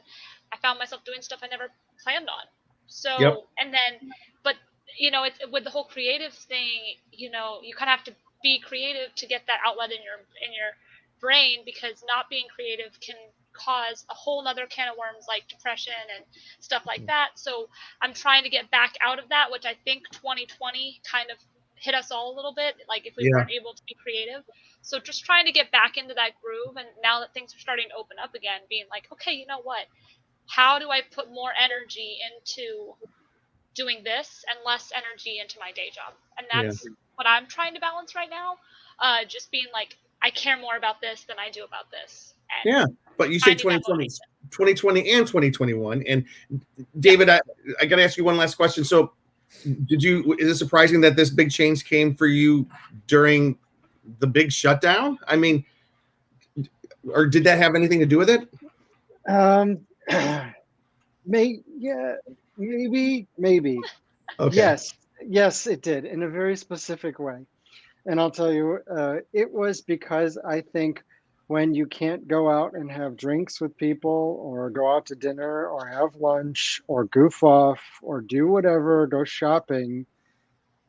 I found myself doing stuff I never planned on. So, and then, but, it's with the whole creative thing, you kind of have to be creative to get that outlet in your brain, because not being creative can cause a whole nother can of worms like depression and stuff like that. So I'm trying to get back out of that, which I think 2020 kind of hit us all a little bit, like if we weren't able to be creative. So just trying to get back into that groove, and now that things are starting to open up again, being like, okay, you know what? How do I put more energy into doing this and less energy into my day job? And that's what I'm trying to balance right now. Just being like, I care more about this than I do about this. And but you say 2020 and 2021. And David, I got to ask you one last question. So is it surprising that this big change came for you during the big shutdown? I mean, or did that have anything to do with it? Maybe. Okay. Yes, it did, in a very specific way. And I'll tell you, it was because I think when you can't go out and have drinks with people, or go out to dinner, or have lunch, or goof off, or do whatever, go shopping,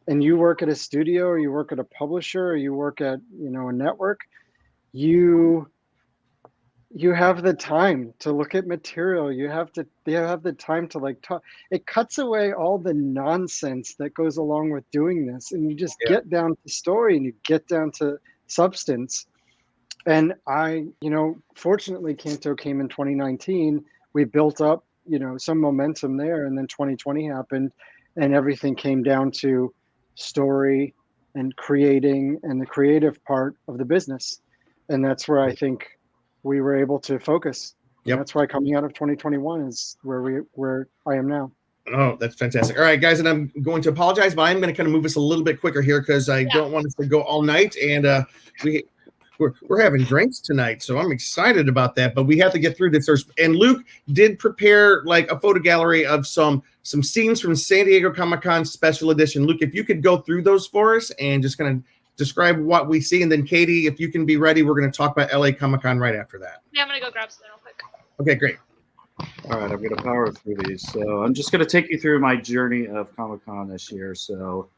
and you work at a studio, or you work at a publisher, or you work at a network, you have the time to look at material. You have the time to talk. It cuts away all the nonsense that goes along with doing this, and you just get down to story, and you get down to substance. And I, fortunately, Canto came in 2019. We built up, some momentum there, and then 2020 happened, and everything came down to story and creating, and the creative part of the business. And that's where I think we were able to focus. And that's why coming out of 2021 is where I am now. Oh, that's fantastic. All right, guys, and I'm going to apologize, but I'm going to kind of move us a little bit quicker here, because I don't want us to go all night, and we're having drinks tonight, so I'm excited about that. But we have to get through this first. And Luke did prepare a photo gallery of some scenes from San Diego Comic-Con special edition. Luke, if you could go through those for us and just kind of describe what we see, and then Katie, if you can be ready, we're going to talk about LA Comic-Con right after that. Yeah, I'm going to go grab something real quick. Okay, great. All right, I'm going to power through these. So I'm just going to take you through my journey of Comic-Con this year. So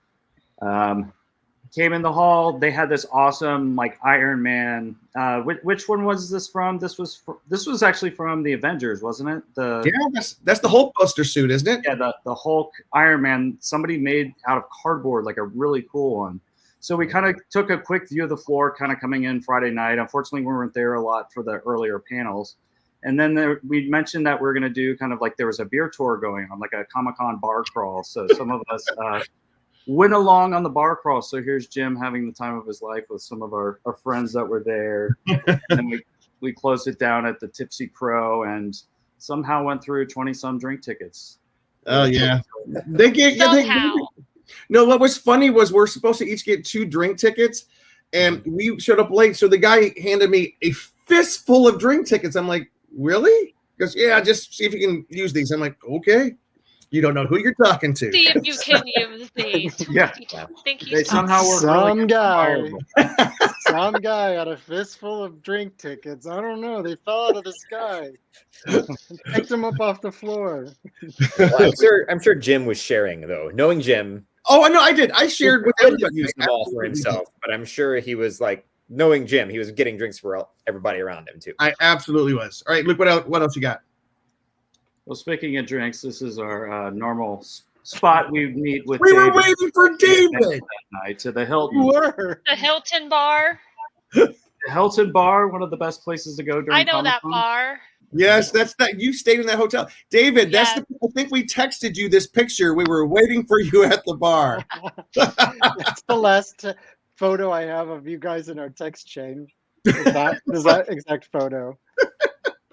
came in the hall. They had this awesome Iron Man. Which one was this from? This was actually from the Avengers, wasn't it? That's the Hulk Buster suit, isn't it? Yeah, the Hulk Iron Man. Somebody made out of cardboard, a really cool one. So we kind of took a quick view of the floor, kind of coming in Friday night. Unfortunately, we weren't there a lot for the earlier panels. And then we mentioned that we're going to do kind of there was a beer tour going on, a Comic-Con bar crawl. So some of us went along on the bar crawl. So here's Jim having the time of his life with some of our friends that were there. And then we closed it down at the Tipsy Crow. And somehow went through 20-some drink tickets. Oh yeah, they get Somehow. No, what was funny was we're supposed to each get 2 drink tickets, and we showed up late. So the guy handed me a fistful of drink tickets. I'm like, really? Because yeah, just see if you can use these. I'm like, okay. You don't know who you're talking to. See if you can use these. Yeah. Think They he's somehow were Some really guy. viable. Some guy had a fistful of drink tickets. I don't know. They fell out of the sky. Picked them up off the floor. Well, I'm sure Jim was sharing though. Knowing Jim, Oh, I know, I did. I shared with he couldn't have everybody. used them all for himself, but I'm sure he was like, knowing Jim, he was getting drinks for everybody around him too. I absolutely was. All right, Luke, what else you got? Well, speaking of drinks, this is our normal spot we meet with. We were David waiting for David. that night to the Hilton. You were. the Hilton Bar. The Hilton Bar, one of the best places to go during I know that Comic-Con. bar. Yes, that's that. You stayed in that hotel, David. Yeah. That's I think we texted you this picture. We were waiting for you at the bar. That's the last photo I have of you guys in our text chain. Is that exact photo?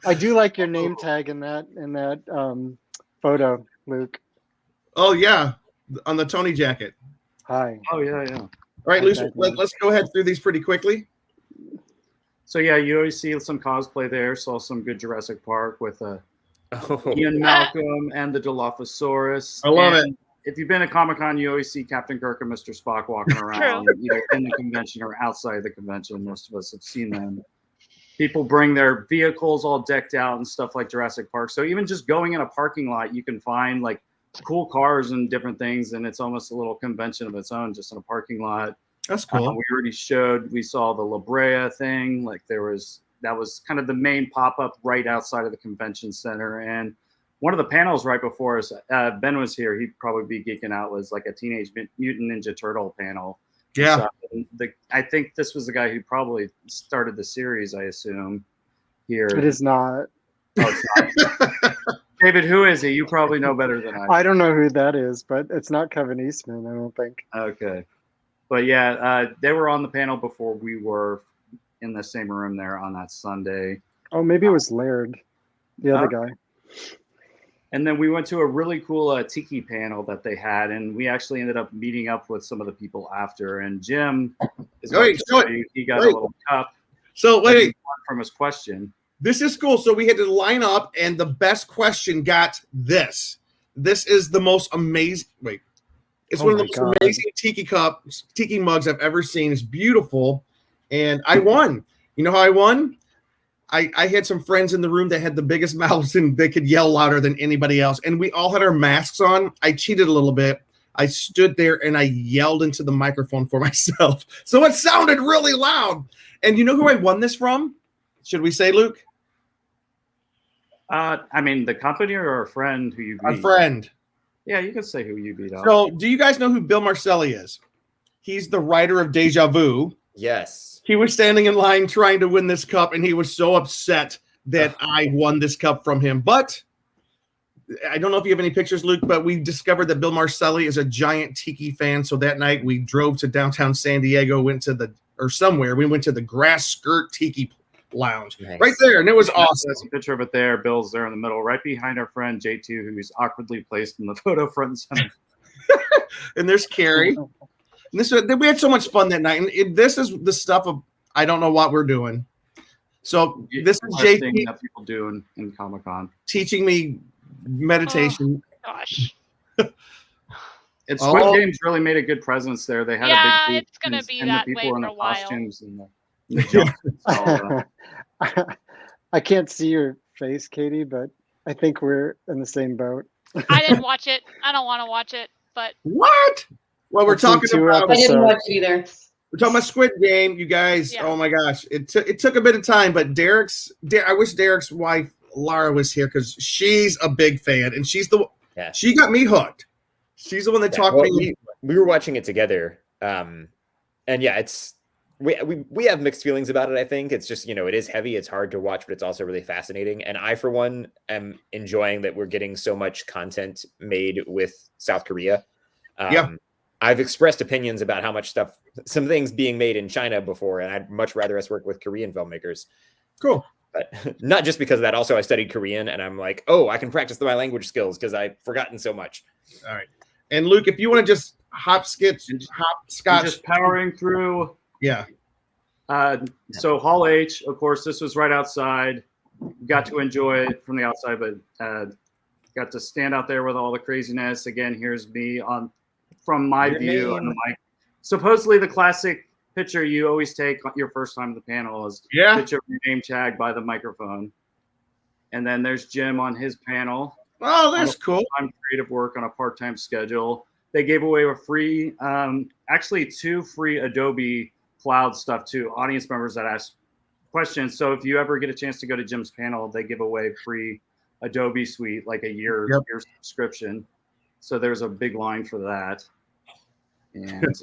I do like your name tag in that photo, Luke. Oh yeah, on the Tony jacket. Hi. Oh yeah. All right, Luke, let's go ahead through these pretty quickly. So yeah, you always see some cosplay there. Saw some good Jurassic Park with Oh, Ian Malcolm and the Dilophosaurus. I love And if you've been at Comic-Con, you always see Captain Kirk and Mr. Spock walking around, either in the convention or outside the convention. Most of us have seen them. People bring their vehicles all decked out and stuff like Jurassic Park. So even just going in a parking lot, you can find like cool cars and different things, and it's almost a little convention of its own, just in a parking lot. That's cool. We saw the La Brea thing. Like that was kind of the main pop-up right outside of the convention center. And one of the panels right before us, Ben was here. He'd probably be geeking out. Was like a Teenage Mutant Ninja Turtle panel. Yeah. So I think this was the guy who probably started the series, I assume, here. It is not. Oh, it's not. David, who is he? You probably know better than I. I don't know who that is, but it's not Kevin Eastman, I don't think. Okay. But yeah, they were on the panel before we were in the same room there on that Sunday. Oh, maybe it was Laird, the other guy. And then we went to a really cool tiki panel that they had, and we actually ended up meeting up with some of the people after. And Jim, he got a little cup. So wait, from his question. This is cool. So we had to line up, and the best question got this. This is the most amazing. Wait, it's one of the most amazing tiki mugs I've ever seen. It's beautiful, and I won. You know how I won? I had some friends in the room that had the biggest mouths and they could yell louder than anybody else. And we all had our masks on. I cheated a little bit. I stood there and I yelled into the microphone for myself. So it sounded really loud. And you know who I won this from? Should we say, Luke? I mean, the company or a friend who you beat? A friend. Yeah, you can say who you beat up. So do you guys know who Bill Marcelli is? He's the writer of Deja Vu. yes. He was standing in line trying to win this cup, and he was so upset that I won this cup from him. But I don't know if you have any pictures, Luke, but we discovered that Bill Marcelli is a giant tiki fan. So that night we drove to downtown San Diego, we went to the Grass Skirt Tiki Lounge. Nice. Right there, and it was awesome. There's a picture of it there. Bill's there in the middle, right behind our friend J2, who's awkwardly placed in the photo front and center. And there's Carrie. And we had so much fun that night. And this is the stuff of I don't know what we're doing. So this is JT that people do in Comic-Con, teaching me meditation. Oh, gosh. And Squid Games really made a good presence there. They had a big booth, it's gonna be and that the way people in for the a while. costumes and the jumpsuits, all that. I can't see your face, Katie, but I think we're in the same boat. I didn't watch it. I don't want to watch it, but What? Well, we're I've seen talking 2 about I didn't episodes. watch it either. we're talking about Squid Game, you guys. Yeah. Oh my gosh, it took a bit of time, but I wish Derek's wife Lara was here because she's a big fan, and she got me hooked. She's the one that talked me. We were watching it together, and yeah, it's we have mixed feelings about it. I think it's just it is heavy, it's hard to watch, but it's also really fascinating. And I, for one, am enjoying that we're getting so much content made with South Korea. I've expressed opinions about how much some things being made in China before, and I'd much rather us work with Korean filmmakers. Cool. But not just because of that. Also, I studied Korean, and I'm like, oh, I can practice my language skills because I've forgotten so much. All right. And Luke, if you want to just hopscotch, just powering through. Yeah. So Hall H, of course, this was right outside. Got to enjoy it from the outside, but got to stand out there with all the craziness. Again, here's me from my view on the mic. Supposedly the classic picture you always take your first time at the panel is picture of your name tag by the microphone. And then there's Jim on his panel. Oh, that's cool. Creative work on a part-time schedule. They gave away a free, actually 2 free Adobe Cloud stuff to audience members that asked questions. So if you ever get a chance to go to Jim's panel, they give away free Adobe Suite, like a year subscription. So there's a big line for that. And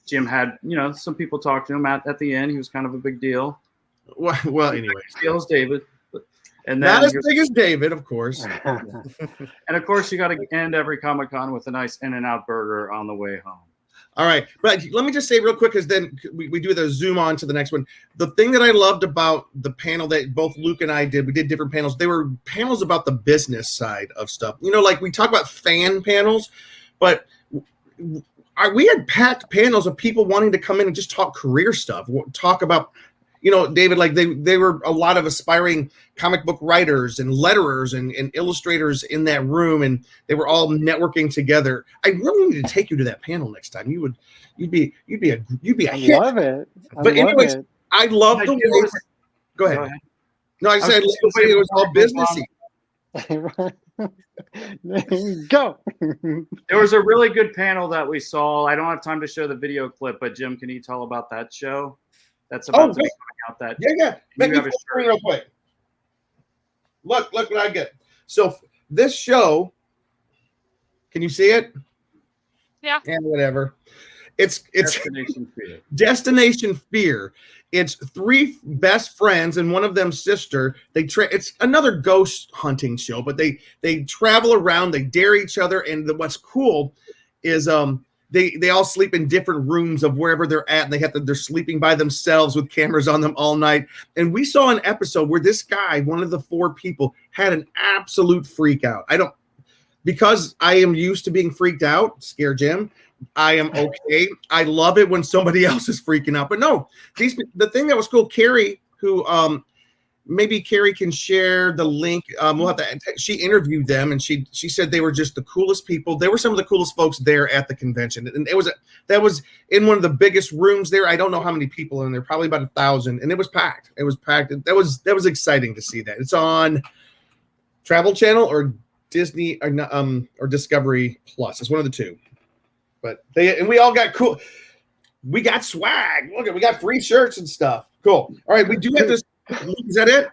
Jim had, some people talk to him at the end. He was kind of a big deal. Well, anyways. Deal as David. And not as big as David, of course. And of course, you got to end every Comic-Con with a nice In-N-Out burger on the way home. All right. But let me just say real quick, because then we do the zoom on to the next one. The thing that I loved about the panel that both Luke and I did, we did different panels. They were panels about the business side of stuff. Like we talk about fan panels, but we had packed panels of people wanting to come in and just talk career stuff, talk about, David, like they were a lot of aspiring comic book writers and letterers and illustrators in that room, and they were all networking together. I really need to take you to that panel next time. You'd be a hit. I love it. But anyways, I love the way. Go ahead. No, I said the way it was all businessy. Go. There was a really good panel that we saw. I don't have time to show the video clip, but Jim, can you tell about that show? That's about to be coming out. Make me full screen real quick. Look what I get. So this show, can you see it? Yeah. And whatever. It's Destination Fear. Destination Fear. It's 3 best friends and one of them's sister. It's another ghost hunting show, but they travel around, they dare each other, and what's cool is they all sleep in different rooms of wherever they're at, and they're sleeping by themselves with cameras on them all night. And we saw an episode where this guy, one of the 4 people, had an absolute freak out. Because I am used to being freaked out, Scare Jim, I am okay. I love it when somebody else is freaking out. But no, the thing that was cool, Carrie, who maybe Carrie can share the link. We'll have to. She interviewed them, and she said they were just the coolest people. They were some of the coolest folks there at the convention, and that was in one of the biggest rooms there. I don't know how many people in there, probably about 1,000, and it was packed. It was packed. That was exciting to see that. It's on Travel Channel or Disney or Discovery Plus. It's one of the 2. But we all got cool. We got swag. Look, we got free shirts and stuff. Cool. All right, we do have this. Is that it?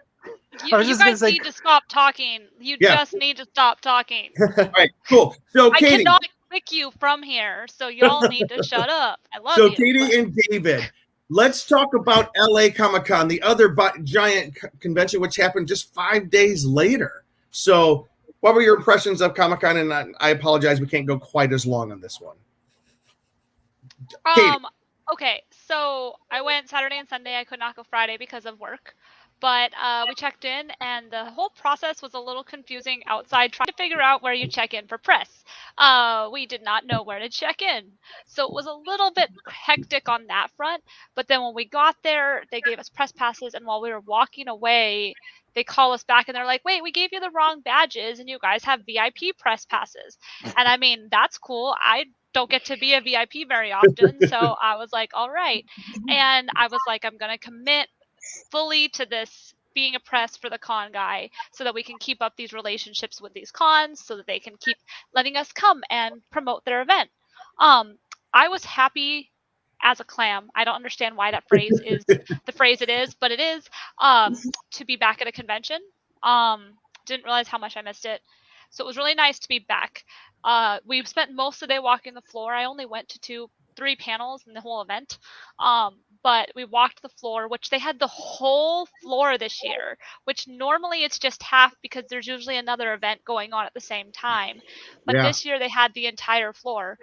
You guys need to stop talking. You just need to stop talking. All right, cool. So I Katie, cannot click you from here, so y'all need to shut up. I love you. So Katie and David, let's talk about LA Comic-Con, the other giant convention, which happened just 5 days later. So what were your impressions of Comic-Con? And I apologize, we can't go quite as long on this one. Katie. Okay, so I went Saturday and Sunday. I could not go Friday because of work. But we checked in, and the whole process was a little confusing outside, trying to figure out where you check in for press. We did not know where to check in. So it was a little bit hectic on that front. But then when we got there, they gave us press passes, and while we were walking away, they call us back, and they're like, wait, we gave you the wrong badges, and you guys have VIP press passes. And I mean, that's cool. I don't get to be a VIP very often. So I was like, all right. And I was like, I'm going to commit fully to this being a press for the con guy so that we can keep up these relationships with these cons so that they can keep letting us come and promote their event. I was happy as a clam. I don't understand why that phrase is the phrase it is, but it is to be back at a convention. Didn't realize how much I missed it. So it was really nice to be back. We spent most of the day walking the floor. I only went to 3 panels in the whole event. but we walked the floor, which they had the whole floor this year, which normally it's just half because there's usually another event going on at the same time. But this year they had the entire floor.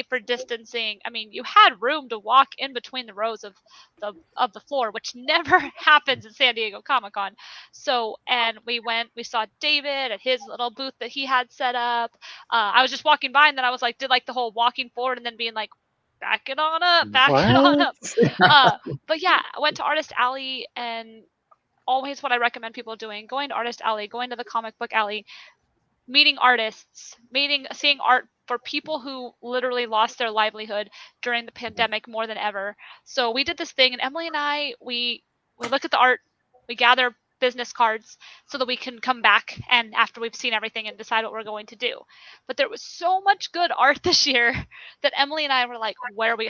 For distancing. I mean, you had room to walk in between the rows of the floor, which never happens at San Diego Comic-Con. So, and we saw David at his little booth that he had set up. I was just walking by and then I was like, did like the whole walking forward and then being like, back it on up, back it on up. But yeah, I went to Artist Alley, and always what I recommend people doing, going to Artist Alley, going to the comic book alley, meeting artists, seeing art for people who literally lost their livelihood during the pandemic more than ever. So we did this thing, and Emily and I, we look at the art, we gather business cards so that we can come back and after we've seen everything and decide what we're going to do. But there was so much good art this year that Emily and I were like,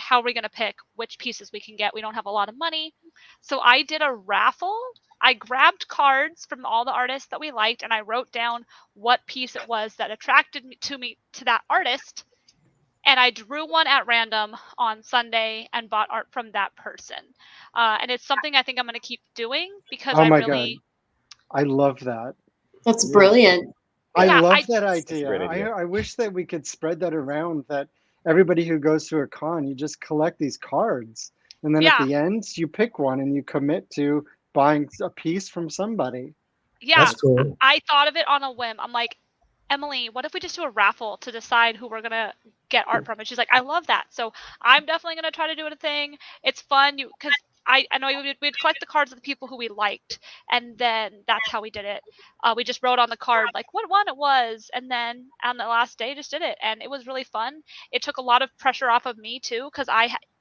how are we going to pick which pieces we can get? We don't have a lot of money. So I did a raffle. I grabbed cards from all the artists that we liked and I wrote down what piece it was that attracted me to that artist. And I drew one at random on Sunday and bought art from that person. And it's something I think I'm going to keep doing because God. I love that. That's brilliant. I love that idea. I wish that we could spread that around, that everybody who goes to a con, you just collect these cards. And then at the end, you pick one and you commit to buying a piece from somebody. Yeah, that's cool. I thought of it on a whim. I'm like, Emily, what if we just do a raffle to decide who we're going to get art from? And she's like, I love that. So I'm definitely going to try to do it a thing. It's fun because I know we'd collect the cards of the people who we liked. And then that's how we did it. We just wrote on the card like what one it was. And then on the last day, just did it. And it was really fun. It took a lot of pressure off of me too, because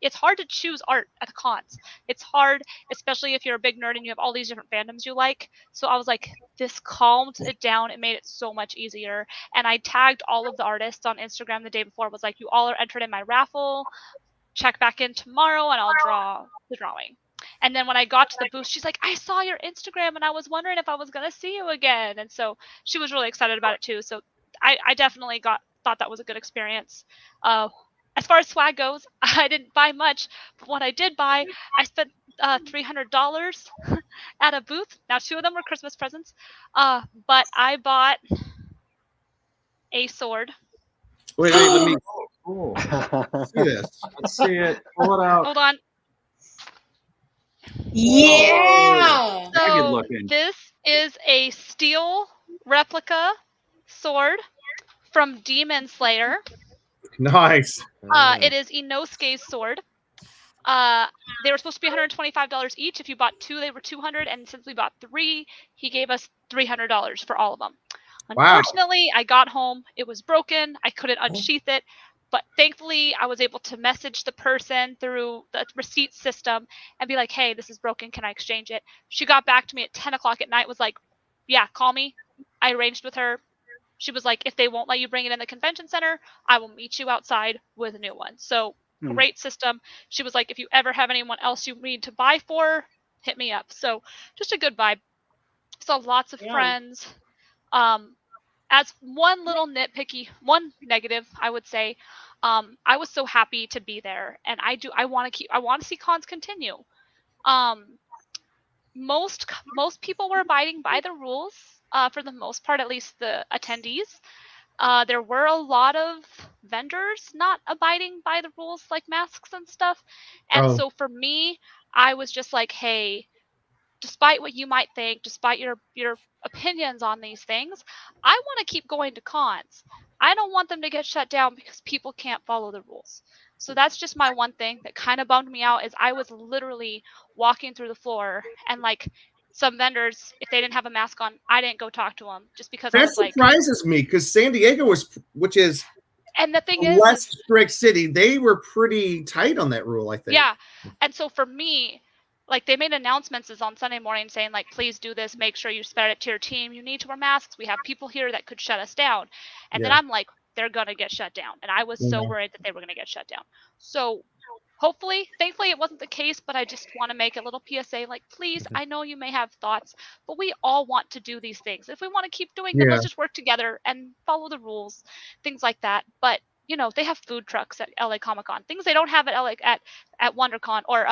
it's hard to choose art at the cons. It's hard, especially if you're a big nerd and you have all these different fandoms you like. So I was like, this calmed it down. It made it so much easier. And I tagged all of the artists on Instagram the day before. Was like, you all are entered in my raffle. Check back in tomorrow and I'll draw the drawing. And then when I got to the booth, she's like, I saw your Instagram and I was wondering if I was going to see you again. And so she was really excited about it too. So I definitely thought that was a good experience. As far as swag goes, I didn't buy much, but what I did buy, I spent $300 at a booth. Now 2 of them were Christmas presents, but I bought a sword. Wait, let me see this. Let's see it. Pull it out. Hold on. Yeah. So this is a steel replica sword from Demon Slayer. Nice. It is Inosuke's sword. They were supposed to be $125 each. If you bought 2, they were $200, and since we bought 3, he gave us $300 for all of them. Unfortunately, I got home, it was broken, I couldn't unsheath it, but thankfully I was able to message the person through the receipt system and be like, hey, this is broken, can I exchange it? She got back to me at 10 o'clock at night, was like, yeah, call me. I arranged with her. She was like, if they won't let you bring it in the convention center, I will meet you outside with a new one. So great system. She was like, if you ever have anyone else you need to buy for, hit me up. So just a good vibe. So lots of friends. As one little one negative, I would say, I was so happy to be there, and I want to see cons continue. Most people were abiding by the rules, for the most part, at least the attendees. There were a lot of vendors not abiding by the rules, like masks and stuff. And so for me, I was just like, hey, despite what you might think, despite your opinions on these things, I want to keep going to cons. I don't want them to get shut down because people can't follow the rules. So that's just my one thing that kind of bummed me out, is I was literally walking through the floor and like some vendors, if they didn't have a mask on, I didn't go talk to them just because I was like, that surprises me, because San Diego which is and the thing less strict city, they were pretty tight on that rule, I think. Yeah. And so for me, like they made announcements on Sunday morning saying like, please do this, make sure you spread it to your team, you need to wear masks, we have people here that could shut us down. And then I'm like, they're gonna get shut down, and I was so worried that they were gonna get shut down. So thankfully it wasn't the case, but I just want to make a little PSA, like, please, I know you may have thoughts, but we all want to do these things. If we want to keep doing them, let's just work together and follow the rules, things like that. But they have food trucks at LA Comic-Con, things they don't have at LA at WonderCon or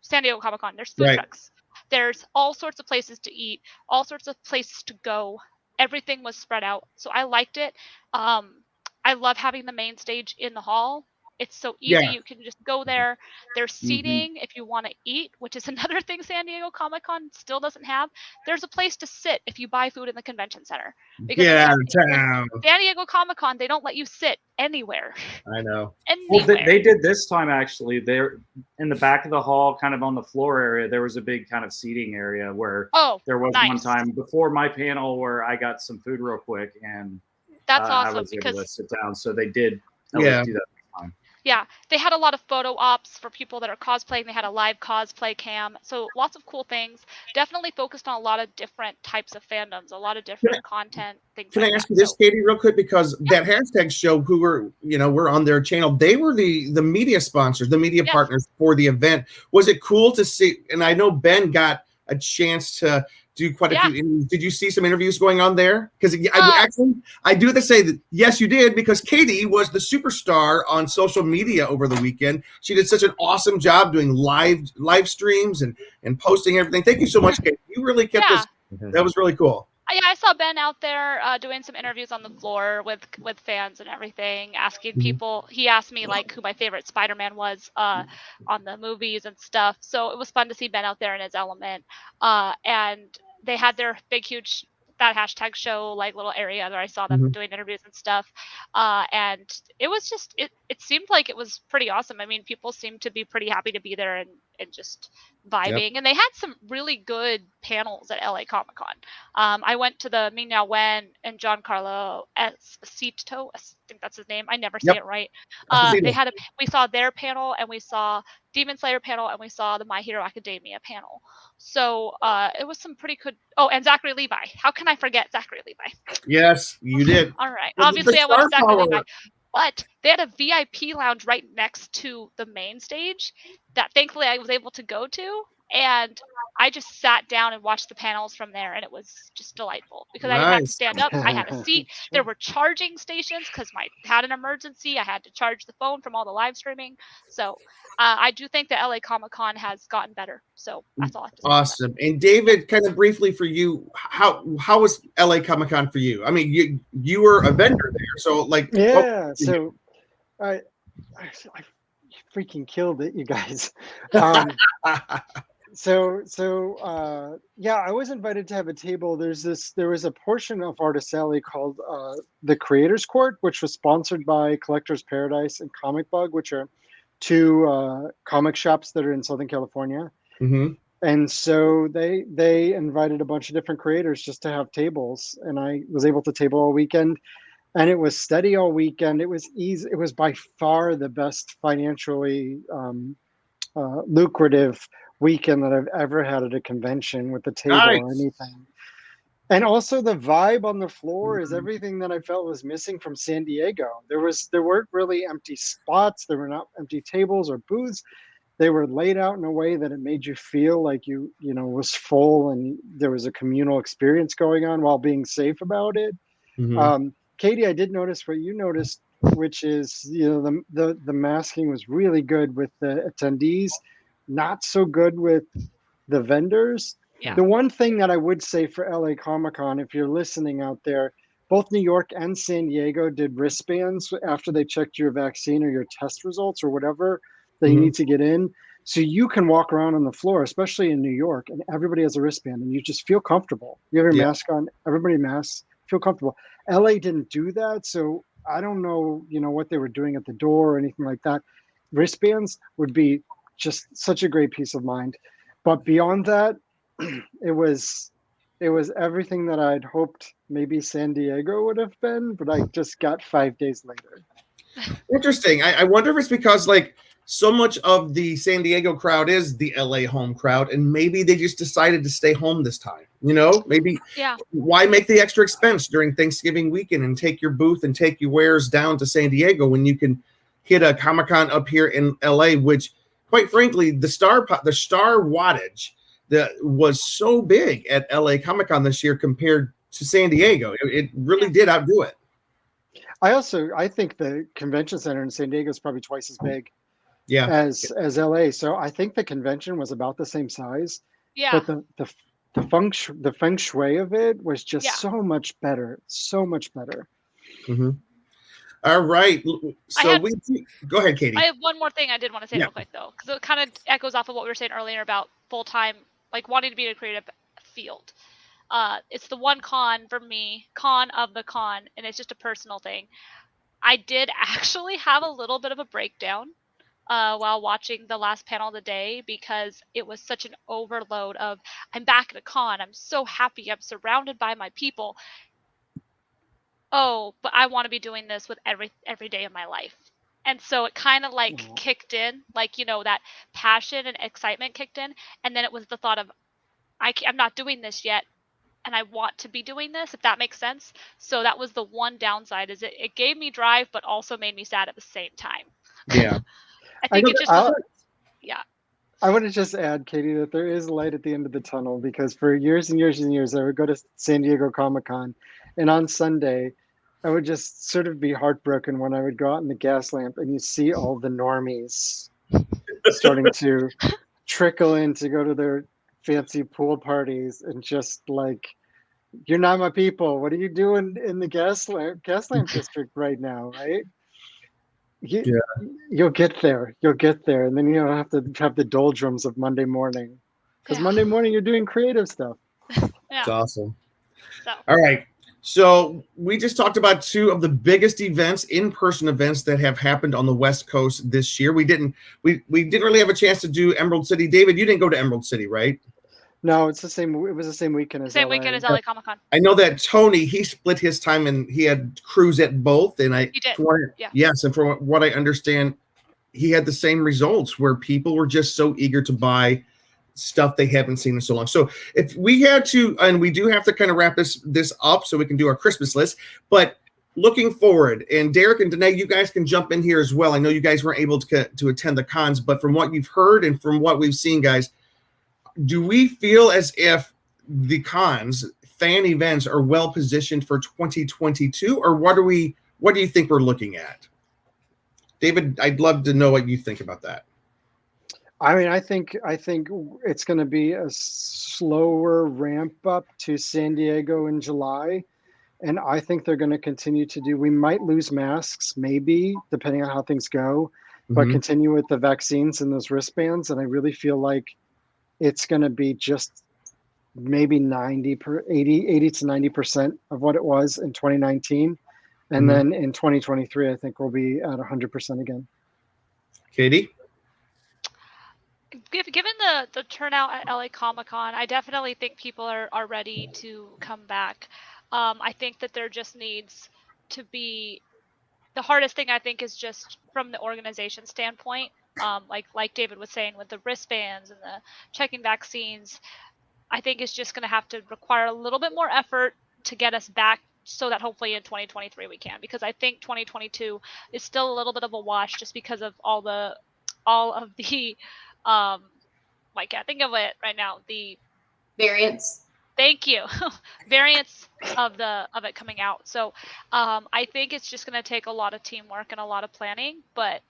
San Diego Comic-Con. There's food trucks. There's all sorts of places to eat, all sorts of places to go. Everything was spread out. So I liked it. I love having the main stage in the hall. It's so easy. You can just go there. There's seating if you want to eat, which is another thing San Diego Comic-Con still doesn't have. There's a place to sit if you buy food in the convention center. Because San Diego Comic-Con, they don't let you sit anywhere. I know. Well, they did this time, actually. They're in the back of the hall, kind of on the floor area. There was a big kind of seating area where there was one time before my panel where I got some food real quick, and that's awesome. I was able to sit down. So they did do that this time. Yeah, they had a lot of photo ops for people that are cosplaying. They had a live cosplay cam. So lots of cool things. Definitely focused on a lot of different types of fandoms, a lot of different content things. Can I ask you this, Katie, real quick? Because that hashtag show, who were, we're on their channel, they were the media sponsors, the media partners for the event. Was it cool to see? And I know Ben got a chance to do quite a few interviews. Did you see some interviews going on there? Because I do have to say that yes, you did, because Katie was the superstar on social media over the weekend. She did such an awesome job doing live streams and posting everything. Thank you so much, Katie. You really kept us. That was really cool. Yeah, I saw Ben out there doing some interviews on the floor with fans and everything, asking people. He asked me like who my favorite Spider-Man was on the movies and stuff. So it was fun to see Ben out there in his element. And they had their big, huge that hashtag show like little area where I saw them doing interviews and stuff. And it was just it seemed like it was pretty awesome. I mean, people seemed to be pretty happy to be there and just vibing. And they had some really good panels at LA Comic-Con. I went to the Mina Wen and Giancarlo Esposito, I think that's his name. I never say it right. We saw their panel, and we saw Demon Slayer panel, and we saw the My Hero Academia panel. So it was some pretty good. Oh, and Zachary Levi. How can I forget Zachary Levi? Yes, you did. All right. Obviously, I went to Zachary Levi. But they had a VIP lounge right next to the main stage that thankfully I was able to go to. And I just sat down and watched the panels from there, and it was just delightful because I didn't have to stand up. I had a seat. There were charging stations because I had an emergency. I had to charge the phone from all the live streaming. So I do think that LA Comic-Con has gotten better. So that's all I have to say. Awesome. And David, kind of briefly for you, how was LA Comic-Con for you? I mean, you were a vendor there, so like so I freaking killed it, you guys. So I was invited to have a table. There was a portion of Artist Alley called the Creators Court, which was sponsored by Collectors Paradise and Comic Bug, which are two comic shops that are in Southern California. And so they invited a bunch of different creators just to have tables, and I was able to table all weekend, and it was steady all weekend. It was easy. It was by far the best financially lucrative weekend that I've ever had at a convention with the table or anything. And also the vibe on the floor is everything that I felt was missing from San Diego. There weren't really empty spots. There were not empty tables or booths. They were laid out in a way that it made you feel like you was full and there was a communal experience going on while being safe about it. Katie, I did notice what you noticed, which is the masking was really good with the attendees, not so good with the vendors. The one thing that I would say for LA Comic-Con, if you're listening out there, both New York and San Diego did wristbands after they checked your vaccine or your test results or whatever that you need to get in. So you can walk around on the floor, especially in New York, and everybody has a wristband and you just feel comfortable. You have your mask on, everybody masks, feel comfortable. LA didn't do that. So I don't know, what they were doing at the door or anything like that. Wristbands would be just such a great peace of mind. But beyond that, it was everything that I'd hoped maybe San Diego would have been, but I just got 5 days later. Interesting. I wonder if it's because so much of the San Diego crowd is the LA home crowd, and maybe they just decided to stay home this time. Maybe why make the extra expense during Thanksgiving weekend and take your booth and take your wares down to San Diego when you can hit a Comic-Con up here in LA, which quite frankly, the star wattage that was so big at LA Comic-Con this year compared to San Diego. It really did outdo it. I think the convention center in San Diego is probably twice as big. as LA. So I think the convention was about the same size. Yeah. But the feng shui of it was just so much better. So much better. Mm-hmm. All right. So go ahead, Katie. I have one more thing I did want to say real quick though, because it kind of echoes off of what we were saying earlier about full-time, like wanting to be in a creative field. It's the one con for me, con of the con, and it's just a personal thing. I did actually have a little bit of a breakdown while watching the last panel of the day, because it was such an overload of, I'm back at a con, I'm so happy, I'm surrounded by my people. Oh, but I want to be doing this with every day of my life. And so it kind of like kicked in, like, that passion and excitement kicked in. And then it was the thought of, I'm not doing this yet, and I want to be doing this, if that makes sense. So that was the one downside, is it gave me drive, but also made me sad at the same time. Yeah. I think it just, I want to just add, Katie, that there is light at the end of the tunnel, because for years and years and years, I would go to San Diego Comic-Con, and on Sunday, I would just sort of be heartbroken when I would go out in the gas lamp and you see all the normies starting to trickle in to go to their fancy pool parties, and just like, you're not my people. What are you doing in the gas lamp district right now, right? You'll get there. And then you don't have to have the doldrums of Monday morning, because Monday morning you're doing creative stuff. That's awesome. All right. So we just talked about two of the biggest events, in-person events, that have happened on the West Coast this year. We didn't really have a chance to do Emerald City. David, you didn't go to Emerald City, right? No, it's the same. It was the same weekend as LA Comic-Con. I know that Tony, he split his time and he had crews at both. And he did. Yes, and from what I understand, he had the same results, where people were just so eager to buy stuff they haven't seen in so long. So if we had to, and we do have to kind of wrap this up so we can do our Christmas list, but looking forward, and Derek and Danae, you guys can jump in here as well. I know you guys weren't able to attend the cons, but from what you've heard and from what we've seen, guys, do we feel as if the cons, fan events, are well positioned for 2022, or what do you think we're looking at? David, I'd love to know what you think about that. I mean, I think it's going to be a slower ramp up to San Diego in July, and I think they're going to continue to do. We might lose masks, maybe, depending on how things go, but continue with the vaccines and those wristbands. And I really feel like it's going to be just maybe 80 to 90% of what it was in 2019, and then in 2023, I think we'll be at 100% again. Katie? Given the turnout at LA Comic-Con, I definitely think people are ready to come back. I think that there just needs to be, the hardest thing I think is just from the organization standpoint, like David was saying, with the wristbands and the checking vaccines, I think it's just going to have to require a little bit more effort to get us back, so that hopefully in 2023 we can, because I think 2022 is still a little bit of a wash, just because of all of the I can't think of it right now, the variants. Thank you. Variants of it coming out. So I think it's just going to take a lot of teamwork and a lot of planning, but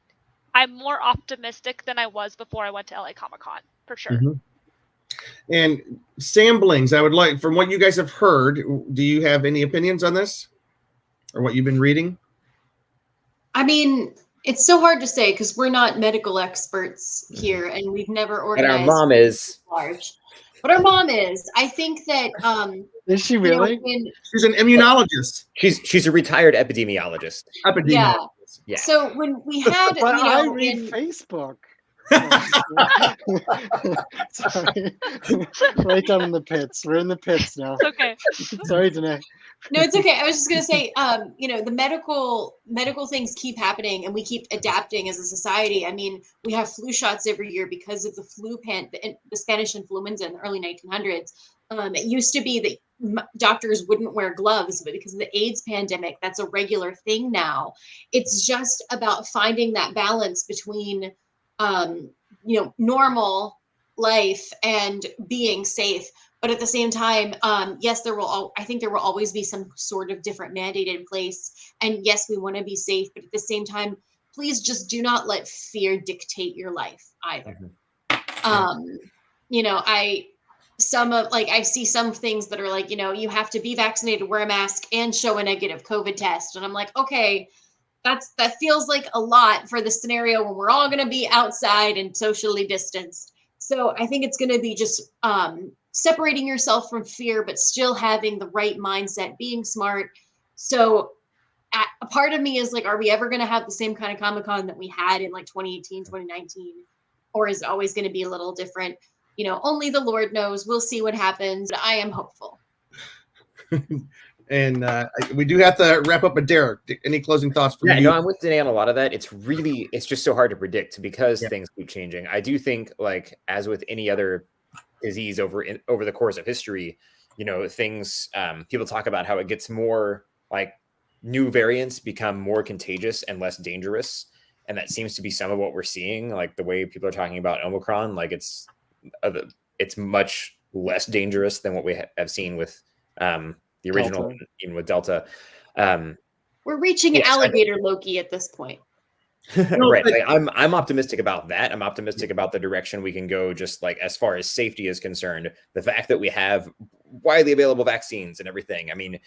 I'm more optimistic than I was before I went to LA Comic-Con, for sure. And samplings, I would like, from what you guys have heard, do you have any opinions on this, or what you've been reading? I mean, it's so hard to say because we're not medical experts here, and we've never organized. And our mom is large. But our mom is. I think that is she really? She's an immunologist. She's a retired epidemiologist. Yeah. So when we had, but I read Facebook. Sorry. Right down in the pits. We're in the pits now. Okay. Sorry, Danae. No, it's okay. I was just gonna say, the medical things keep happening, and we keep adapting as a society. I mean, we have flu shots every year because of the the Spanish influenza in the early 1900s. It used to be that doctors wouldn't wear gloves, but because of the AIDS pandemic, that's a regular thing now. It's just about finding that balance between, normal life and being safe. But at the same time, yes, I think there will always be some sort of different mandate in place. And yes, we want to be safe, but at the same time, please just do not let fear dictate your life either. You know, I see some things that are like, you know, you have to be vaccinated, wear a mask, and show a negative COVID test. And I'm like, okay, that feels like a lot for the scenario when we're all going to be outside and socially distanced. So I think it's going to be just separating yourself from fear, but still having the right mindset, being smart. So a part of me is like, are we ever going to have the same kind of Comic-Con that we had in like 2018, 2019? Or is it always going to be a little different? You know, only the Lord knows. We'll see what happens. But I am hopeful. And we do have to wrap up. But Derek, any closing thoughts from you? No, I'm with Danae on a lot of that. It's just so hard to predict because things keep changing. I do think, like, as with any other disease over the course of history, you know, things, people talk about how it gets more, like, new variants become more contagious and less dangerous. And that seems to be some of what we're seeing, like the way people are talking about Omicron, like it's much less dangerous than what we have seen with the original, Delta. Even with Delta. We're reaching alligator Loki at this point. Right. Like, I'm optimistic about that. I'm optimistic about the direction we can go, just like as far as safety is concerned. The fact that we have widely available vaccines and everything. I mean,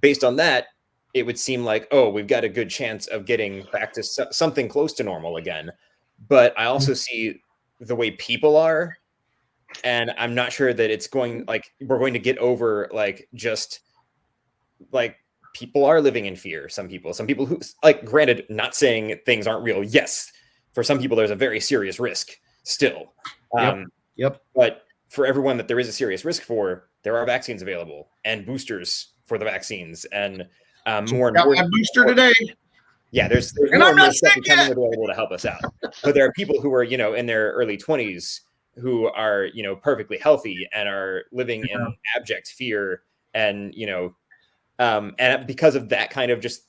based on that, it would seem like, oh, we've got a good chance of getting back to something close to normal again. But I also see the way people are, and I'm not sure that it's going, like, we're going to get over, like, just like people are living in fear. Some people who, like, granted, not saying things aren't real. Yes, for some people, there's a very serious risk still. Yep. But for everyone that there is a serious risk for, there are vaccines available and boosters for the vaccines, and more and more. A booster today. Yeah, there's more and more stuff coming available to help us out. But there are people who are, you know, in their early 20s who are, you know, perfectly healthy and are living in abject fear, and, you know, and because of that kind of just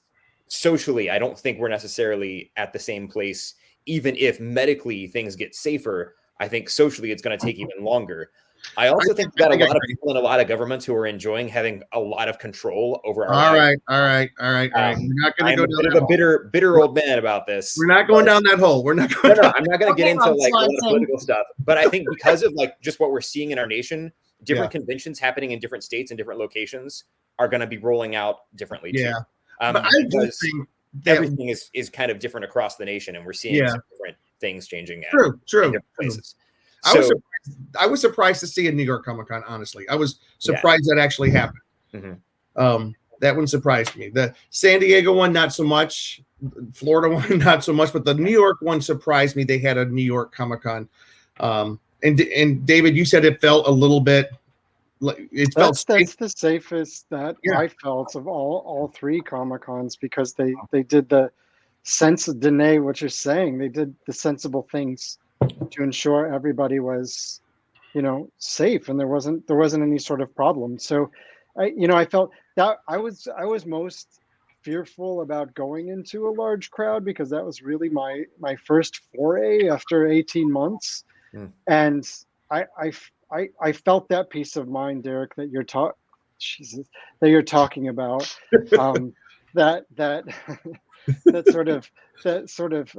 socially, I don't think we're necessarily at the same place. Even if medically things get safer, I think socially it's going to take even longer. I also think we've got a lot of people in a lot of governments who are enjoying having a lot of control over our lives. All right. We're not going to go down that hole. bitter old man about this. We're not going down that hole. We're not going. No, I'm not going to get into like a lot of political stuff. But I think because of like just what we're seeing in our nation, different conventions happening in different states and different locations are going to be rolling out differently too. But I do think that everything is kind of different across the nation, and we're seeing different things changing. True. In different places. I was surprised to see a New York Comic Con. Honestly, I was surprised that actually happened. That one surprised me. The San Diego one, not so much. Florida one, not so much. But the New York one surprised me. They had a New York Comic Con. And David, you said it felt a little bit. That's the safest that I felt of all three Comic Cons, because they did the sense of Danae, what you're saying. They did the sensible things to ensure everybody was, you know, safe, and there wasn't any sort of problem. So, I felt that I was most fearful about going into a large crowd, because that was really my first foray after 18 months, and I felt that peace of mind, Derek, that you're talking about, that sort of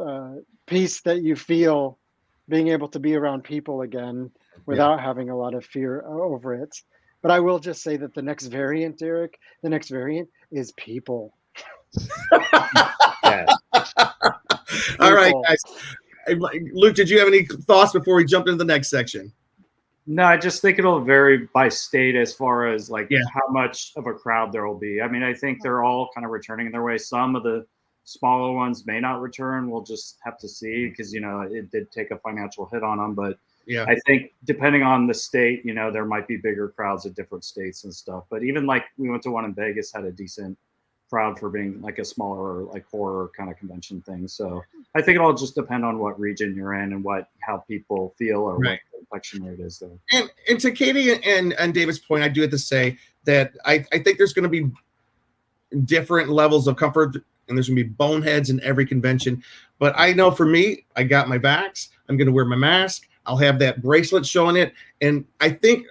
peace that you feel being able to be around people again without having a lot of fear over it. But I will just say that the next variant, Derek, is people. All right, guys. Luke, did you have any thoughts before we jump into the next section? No, I just think it'll vary by state as far as like how much of a crowd there will be. I mean, I think they're all kind of returning in their way. Some of the smaller ones may not return. We'll just have to see, because, you know, it did take a financial hit on them. But I think depending on the state, you know, there might be bigger crowds at different states and stuff. But even like we went to one in Vegas, had a decent crowd for being like a smaller, like horror kind of convention thing. So I think it'll just depend on what region you're in and how people feel, or what the infection rate is there. And to Katie and David's point, I do have to say that I think there's going to be different levels of comfort, and there's going to be boneheads in every convention. But I know for me, I got my vax. I'm going to wear my mask. I'll have that bracelet showing it. And I think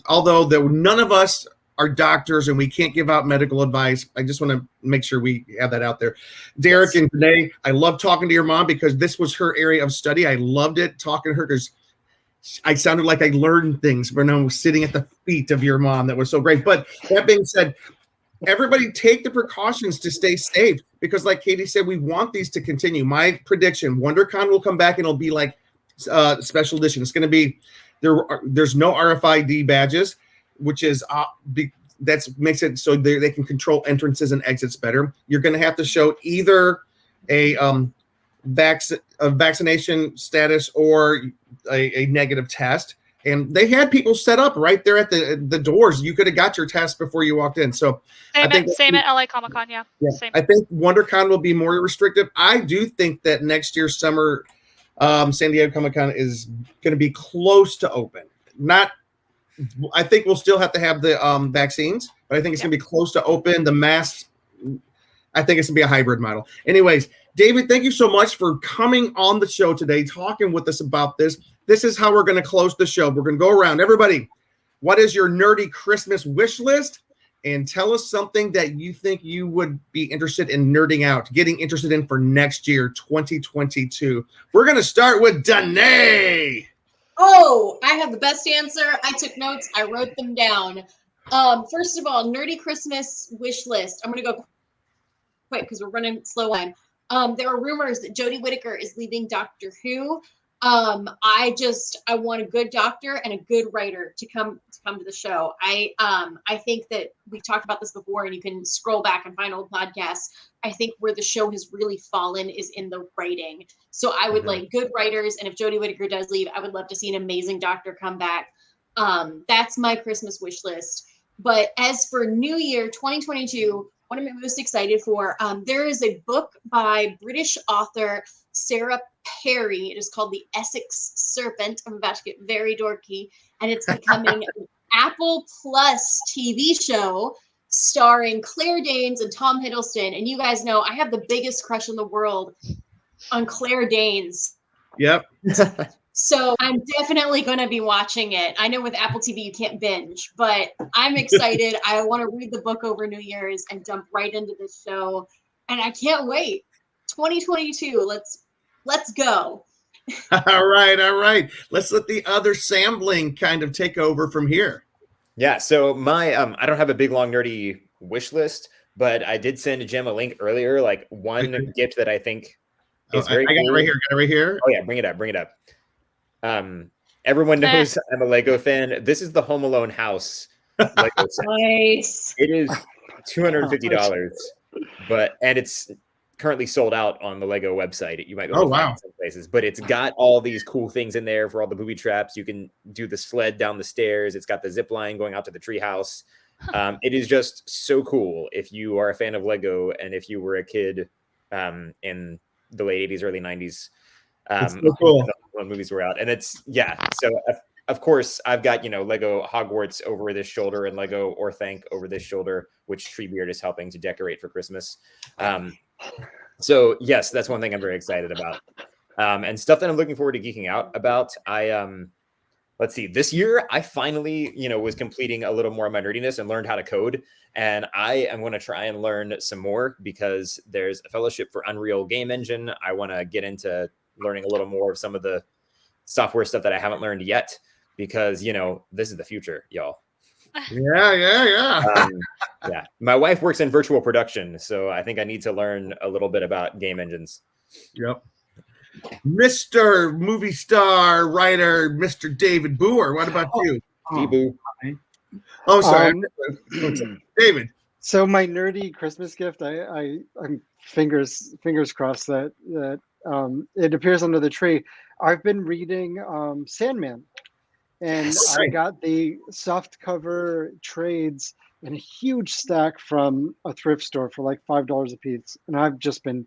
although none of us are doctors and we can't give out medical advice. I just want to make sure we have that out there. Derek and Renee, I love talking to your mom because this was her area of study. I loved it talking to her because I sounded like I learned things when I was sitting at the feet of your mom. That was so great. But that being said, everybody take the precautions to stay safe because like Katie said, we want these to continue. My prediction, WonderCon will come back and it'll be like special edition. It's going to be there's no RFID badges, which is that makes it so they can control entrances and exits better. You're going to have to show either a vaccination status or a negative test. And they had people set up right there at the doors. You could have got your test before you walked in. So same at LA Comic-Con, yeah. Same. I think WonderCon will be more restrictive. I do think that next year's summer San Diego Comic-Con is going to be close to open. I think we'll still have to have the vaccines, but I think it's going to be close to open. The masks, I think it's going to be a hybrid model. Anyways, David, thank you so much for coming on the show today, talking with us about this. This is how we're going to close the show. We're going to go around. Everybody, what is your nerdy Christmas wish list? And tell us something that you think you would be interested in nerding out, getting interested in for next year, 2022. We're going to start with Danae. Oh, I have the best answer. I took notes. I wrote them down. First of all, nerdy Christmas wish list. I'm going to go quick because we're running slow on. There are rumors that Jodie Whittaker is leaving Doctor Who. I want a good doctor and a good writer to come to the show. I think that we talked about this before, and you can scroll back and find old podcasts. I think where the show has really fallen is in the writing. So I would like good writers, and if Jodie Whittaker does leave, I would love to see an amazing doctor come back. That's my Christmas wish list. But as for New Year 2022, what am I most excited for? There is a book by British author Sarah Perry. It is called The Essex Serpent. I'm about to get very dorky. And it's becoming an Apple Plus TV show starring Claire Danes and Tom Hiddleston. And you guys know I have the biggest crush in the world on Claire Danes. Yep. So I'm definitely going to be watching it. I know with Apple TV you can't binge, but I'm excited. I want to read the book over New Year's and jump right into this show. And I can't wait. 2022, let's go. All right. Let's let the other Sambling kind of take over from here. Yeah, so my I don't have a big long nerdy wish list, but I did send Jim a link earlier, like one gift that I think is very cool. I got it right here. Oh yeah, bring it up. Everyone knows I'm a Lego fan. This is the Home Alone house Lego set. Nice. It is $250, and it's currently sold out on the Lego website. You might be able to find it some places, but it's got all these cool things in there for all the booby traps. You can do the sled down the stairs. It's got the zip line going out to the treehouse. It is just so cool if you are a fan of Lego and if you were a kid in the late 80s, early 90s. It's so cool. When movies were out, and so of course I've got Lego Hogwarts over this shoulder and Lego Orthanc over this shoulder, which Treebeard is helping to decorate for Christmas. So yes, that's one thing I'm very excited about, and stuff that I'm looking forward to geeking out about. Let's see, this year I finally was completing a little more of my nerdiness and learned how to code, and I am going to try and learn some more because there's a fellowship for Unreal Game Engine. I want to get into learning a little more of some of the software stuff that I haven't learned yet, because this is the future, y'all. Yeah. Yeah. My wife works in virtual production, so I think I need to learn a little bit about game engines. Yep. Mr. Movie Star Writer, Mr. David Booher. What about you? D-Boo. Oh, sorry. David. So my nerdy Christmas gift, I'm fingers crossed that it appears under the tree. I've been reading Sandman, and I got the soft cover trades in a huge stack from a thrift store for like $5 a piece, and I've just been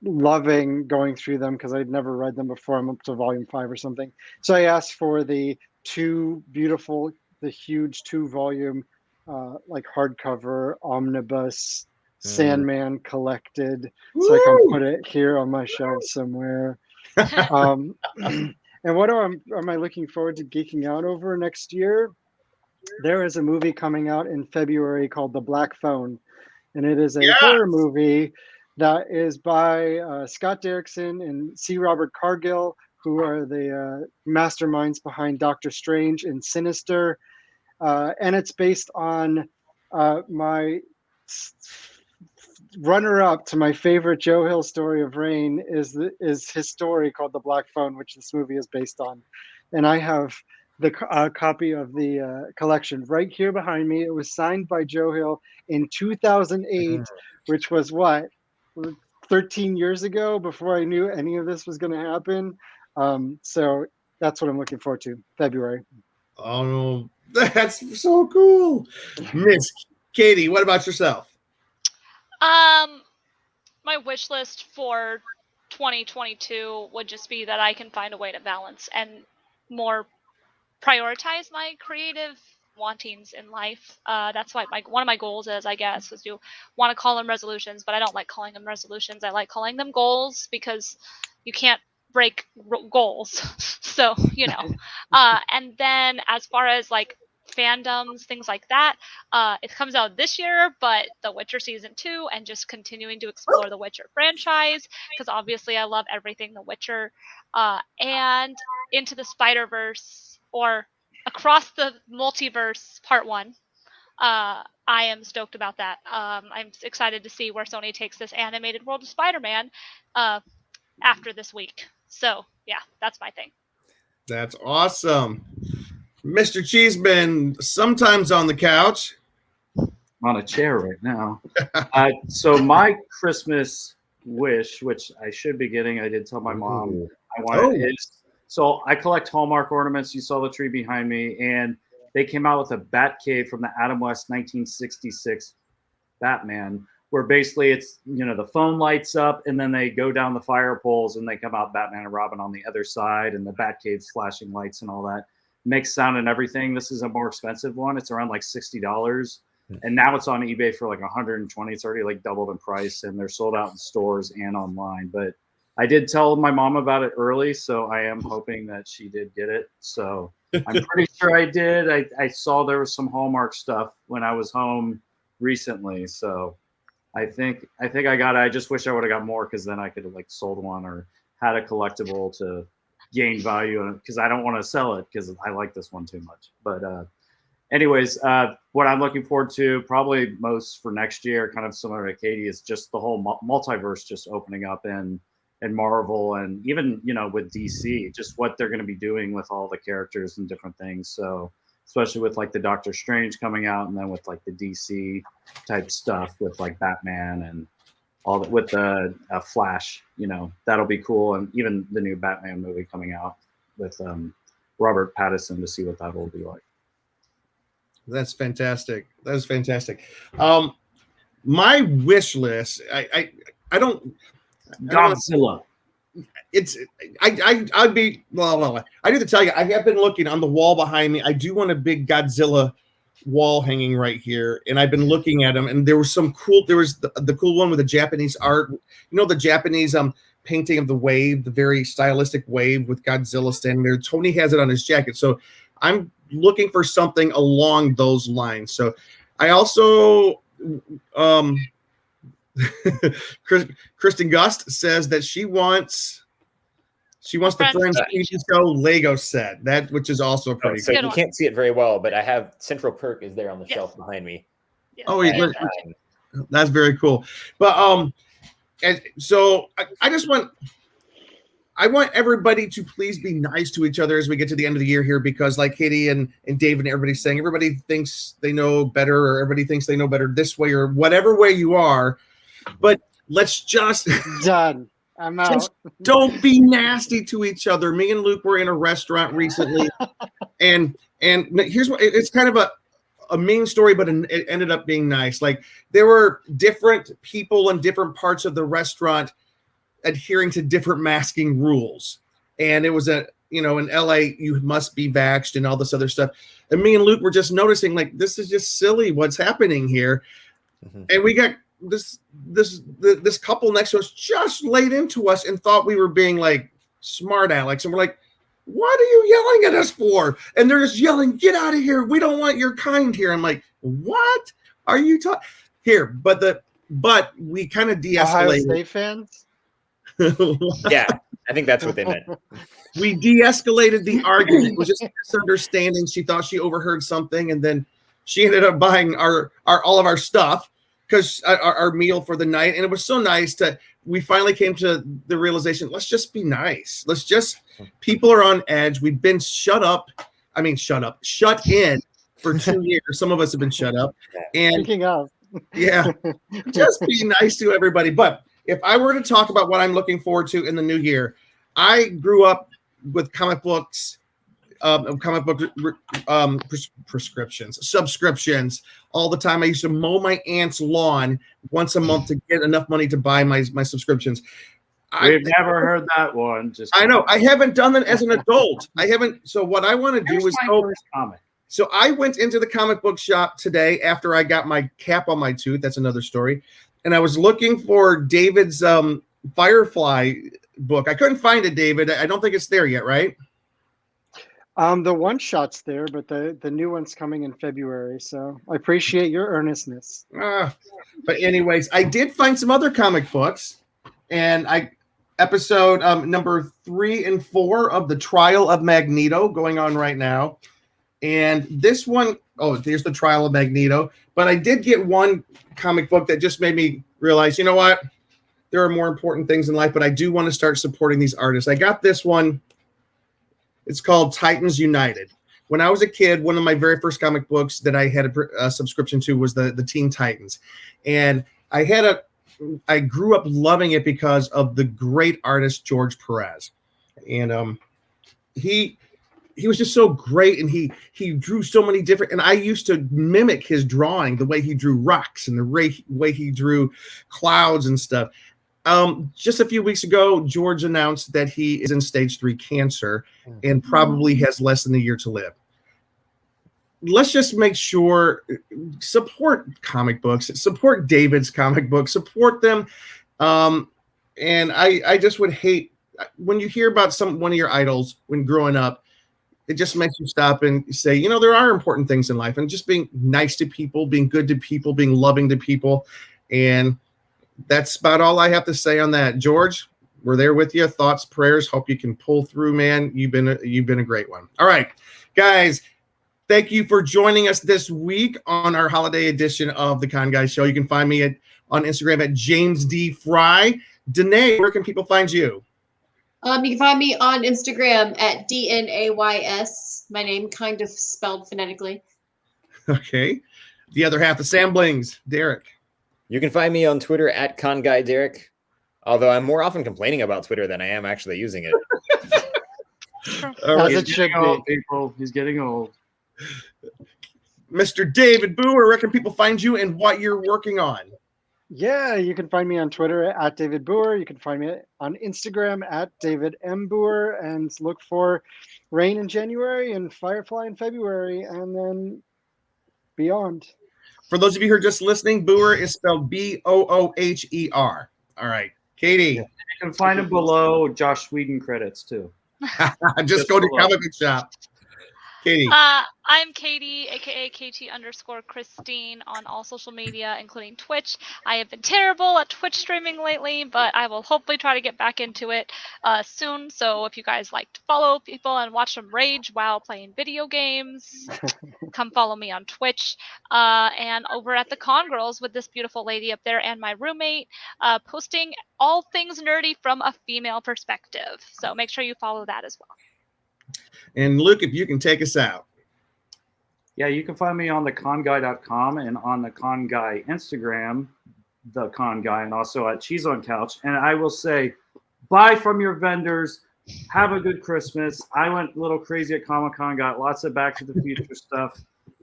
loving going through them because I'd never read them before. I'm up to volume 5 or something. So I asked for the huge 2-volume like hardcover omnibus Sandman collected, so I can put it here on my shelf somewhere. And what am I looking forward to geeking out over next year? there is a movie coming out in February called The Black Phone, and it is a horror movie that is by Scott Derrickson and C. Robert Cargill, who are the masterminds behind Doctor Strange and Sinister, and it's based on my runner-up to my favorite Joe Hill story of Rain is his story called The Black Phone, which this movie is based on. And I have the copy of the collection right here behind me. It was signed by Joe Hill in 2008, which was what, 13 years ago, before I knew any of this was going to happen. So that's what I'm looking forward to, February. Oh, that's so cool. Miss Katie, what about yourself? My wish list for 2022 would just be that I can find a way to balance and more prioritize my creative wantings in life. That's why one of my goals is, I guess, is to want to call them resolutions, but I don't like calling them resolutions. I like calling them goals because you can't break goals. So, and then as far as like fandoms, things like that, it comes out this year, but The Witcher season 2, and just continuing to explore the Witcher franchise, because obviously I love everything The Witcher, and Into the Spider-Verse, or Across the Multiverse Part 1. I am stoked about that. I'm excited to see where Sony takes this animated world of Spider-Man after this week. So yeah, that's my thing. That's awesome. Mr. Cheeseman, sometimes on the couch. On a chair right now. So my Christmas wish, which I should be getting, I did tell my mom I wanted, is, so I collect Hallmark ornaments. You saw the tree behind me, and they came out with a Bat Cave from the Adam West 1966 Batman, where basically it's, the phone lights up and then they go down the fire poles and they come out Batman and Robin on the other side, and the Bat Cave's flashing lights and all that. Mixed sound and everything. This is a more expensive one. It's around like $60, and now it's on eBay for like $120. It's already like doubled in price, and they're sold out in stores and online. But I did tell my mom about it early, so I am hoping that she did get it. So I'm pretty sure I did. I saw there was some Hallmark stuff when I was home recently, so I think I got it. I just wish I would have got more, because then I could have like sold one or had a collectible to gain value, because I don't want to sell it because I like this one too much. But anyways, what I'm looking forward to probably most for next year, kind of similar to Katie, is just the whole multiverse just opening up in Marvel, and even with DC, just what they're going to be doing with all the characters and different things. So especially with like the Doctor Strange coming out, and then with like the DC type stuff with like Batman and all that, with the Flash, that'll be cool. And even the new Batman movie coming out with Robert Pattinson, to see what that will be like. That's fantastic. That is fantastic. My wish list, I don't. Godzilla. I'd be, well, I need to tell you, I have been looking on the wall behind me. I do want a big Godzilla wall hanging right here, and I've been looking at them, and there was some cool, there was the cool one with the Japanese art, the Japanese painting of the wave, the very stylistic wave with Godzilla standing there. Tony has it on his jacket, so I'm looking for something along those lines. So I also Kristen Gust says that she wants the Friends TV show Lego set, which is also pretty so cool. you can't see it very well, but I have Central Perk is there on the shelf behind me. Yes. Oh, that's very cool. But and so I just want everybody to please be nice to each other as we get to the end of the year here, because like Katie and David and everybody's saying, everybody thinks they know better, or everybody thinks they know better this way, or whatever way you are. But let's just done. I'm out. Just don't be nasty to each other. Me and Luke were in a restaurant recently, and here's what, it's kind of a mean story, but it ended up being nice. Like, there were different people in different parts of the restaurant adhering to different masking rules, and it was in LA you must be vaxxed and all this other stuff. And me and Luke were just noticing, like, this is just silly what's happening here. And we got this couple next to us just laid into us and thought we were being like smart Alex, and we're like, what are you yelling at us for? And they're just yelling, get out of here. We don't want your kind here. I'm like, what are you talking here? But we kind of Ohio de-escalated. State fans? Yeah, I think that's what they meant. We de-escalated the argument. It was just a misunderstanding. She thought she overheard something, and then she ended up buying our all of our stuff because our meal for the night. And it was so nice we finally came to the realization, let's just be nice. People are on edge. We've been shut in for 2 years. Some of us have been shut up. And Speaking of. yeah, just be nice to everybody. But if I were to talk about what I'm looking forward to in the new year, I grew up with comic books, subscriptions all the time. I used to mow my aunt's lawn once a month to get enough money to buy my subscriptions. We've never heard that one. I know. I haven't done that as an adult. I haven't. So what I want to do is go. First comic. So I went into the comic book shop today after I got my cap on my tooth. That's another story. And I was looking for David's Firefly book. I couldn't find it, David. I don't think it's there yet, right? The one shot's there, but the new one's coming in February. So I appreciate your earnestness. But anyways, I did find some other comic books, and episode number 3 and 4 of the Trial of Magneto going on right now. And this one, there's the Trial of Magneto. But I did get one comic book that just made me realize, you know what? There are more important things in life, but I do want to start supporting these artists. I got this one. It's called Titans United. When I was a kid, one of my very first comic books that I had a subscription to was the Teen Titans. And I grew up loving it because of the great artist George Perez. And he was just so great, and he drew so many different, and I used to mimic his drawing, the way he drew rocks and the way he drew clouds and stuff. Just a few weeks ago, George announced that he is in stage 3 cancer and probably has less than a year to live. Let's just make sure, support comic books, support David's comic books, support them. And I just would hate when you hear about one of your idols when growing up. It just makes you stop and say, there are important things in life, and just being nice to people, being good to people, being loving to people. And that's about all I have to say on that. George, we're there with you. Thoughts, prayers. Hope you can pull through, man. You've been a great one. All right, guys. Thank you for joining us this week on our holiday edition of the Con Guy Show. You can find me on Instagram at James D. Fry. Danae, where can people find you? You can find me on Instagram at DNAYS. My name kind of spelled phonetically. Okay. The other half, the Samblings, Derek. You can find me on Twitter at ConGuyDerek, although I'm more often complaining about Twitter than I am actually using it. As it should be. People. He's getting old. Mr. David Booher, where can people find you and what you're working on? Yeah, you can find me on Twitter at David Booher. You can find me on Instagram at David M. Booher, and look for Rain in January and Firefly in February, and then beyond. For those of you who are just listening, Booher is spelled Booher. All right, Katie. You can find him below Josh Whedon credits too. Just go to comic book shop. Katie. I'm Katie, aka KT_Christine on all social media, including Twitch. I have been terrible at Twitch streaming lately, but I will hopefully try to get back into it soon. So if you guys like to follow people and watch them rage while playing video games, come follow me on Twitch. And over at the Con Girls with this beautiful lady up there and my roommate, posting all things nerdy from a female perspective. So make sure you follow that as well. And Luke, if you can take us out. Yeah, you can find me on theconguy.com and on the Con Guy Instagram, the Con Guy, and also at Cheese on Couch. And I will say, buy from your vendors. Have a good Christmas. I went a little crazy at Comic-Con, got lots of Back to the Future stuff.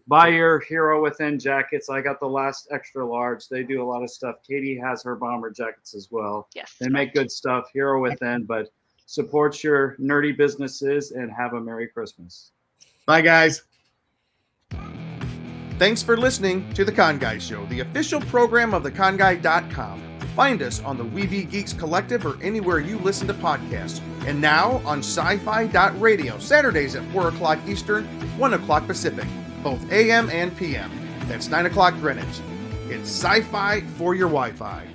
Buy your Hero Within jackets. I got the last extra large. They do a lot of stuff. Katie has her bomber jackets as well. Yes. They make good stuff. Hero Within, but support your nerdy businesses and have a Merry Christmas. Bye, guys. Thanks for listening to The Con Guy Show, the official program of theconguy.com. Find us on the WeBe Geeks Collective or anywhere you listen to podcasts. And now on sci-fi.radio, Saturdays at 4 o'clock Eastern, 1 o'clock Pacific, both AM and PM. That's 9 o'clock Greenwich. It's sci-fi for your Wi-Fi.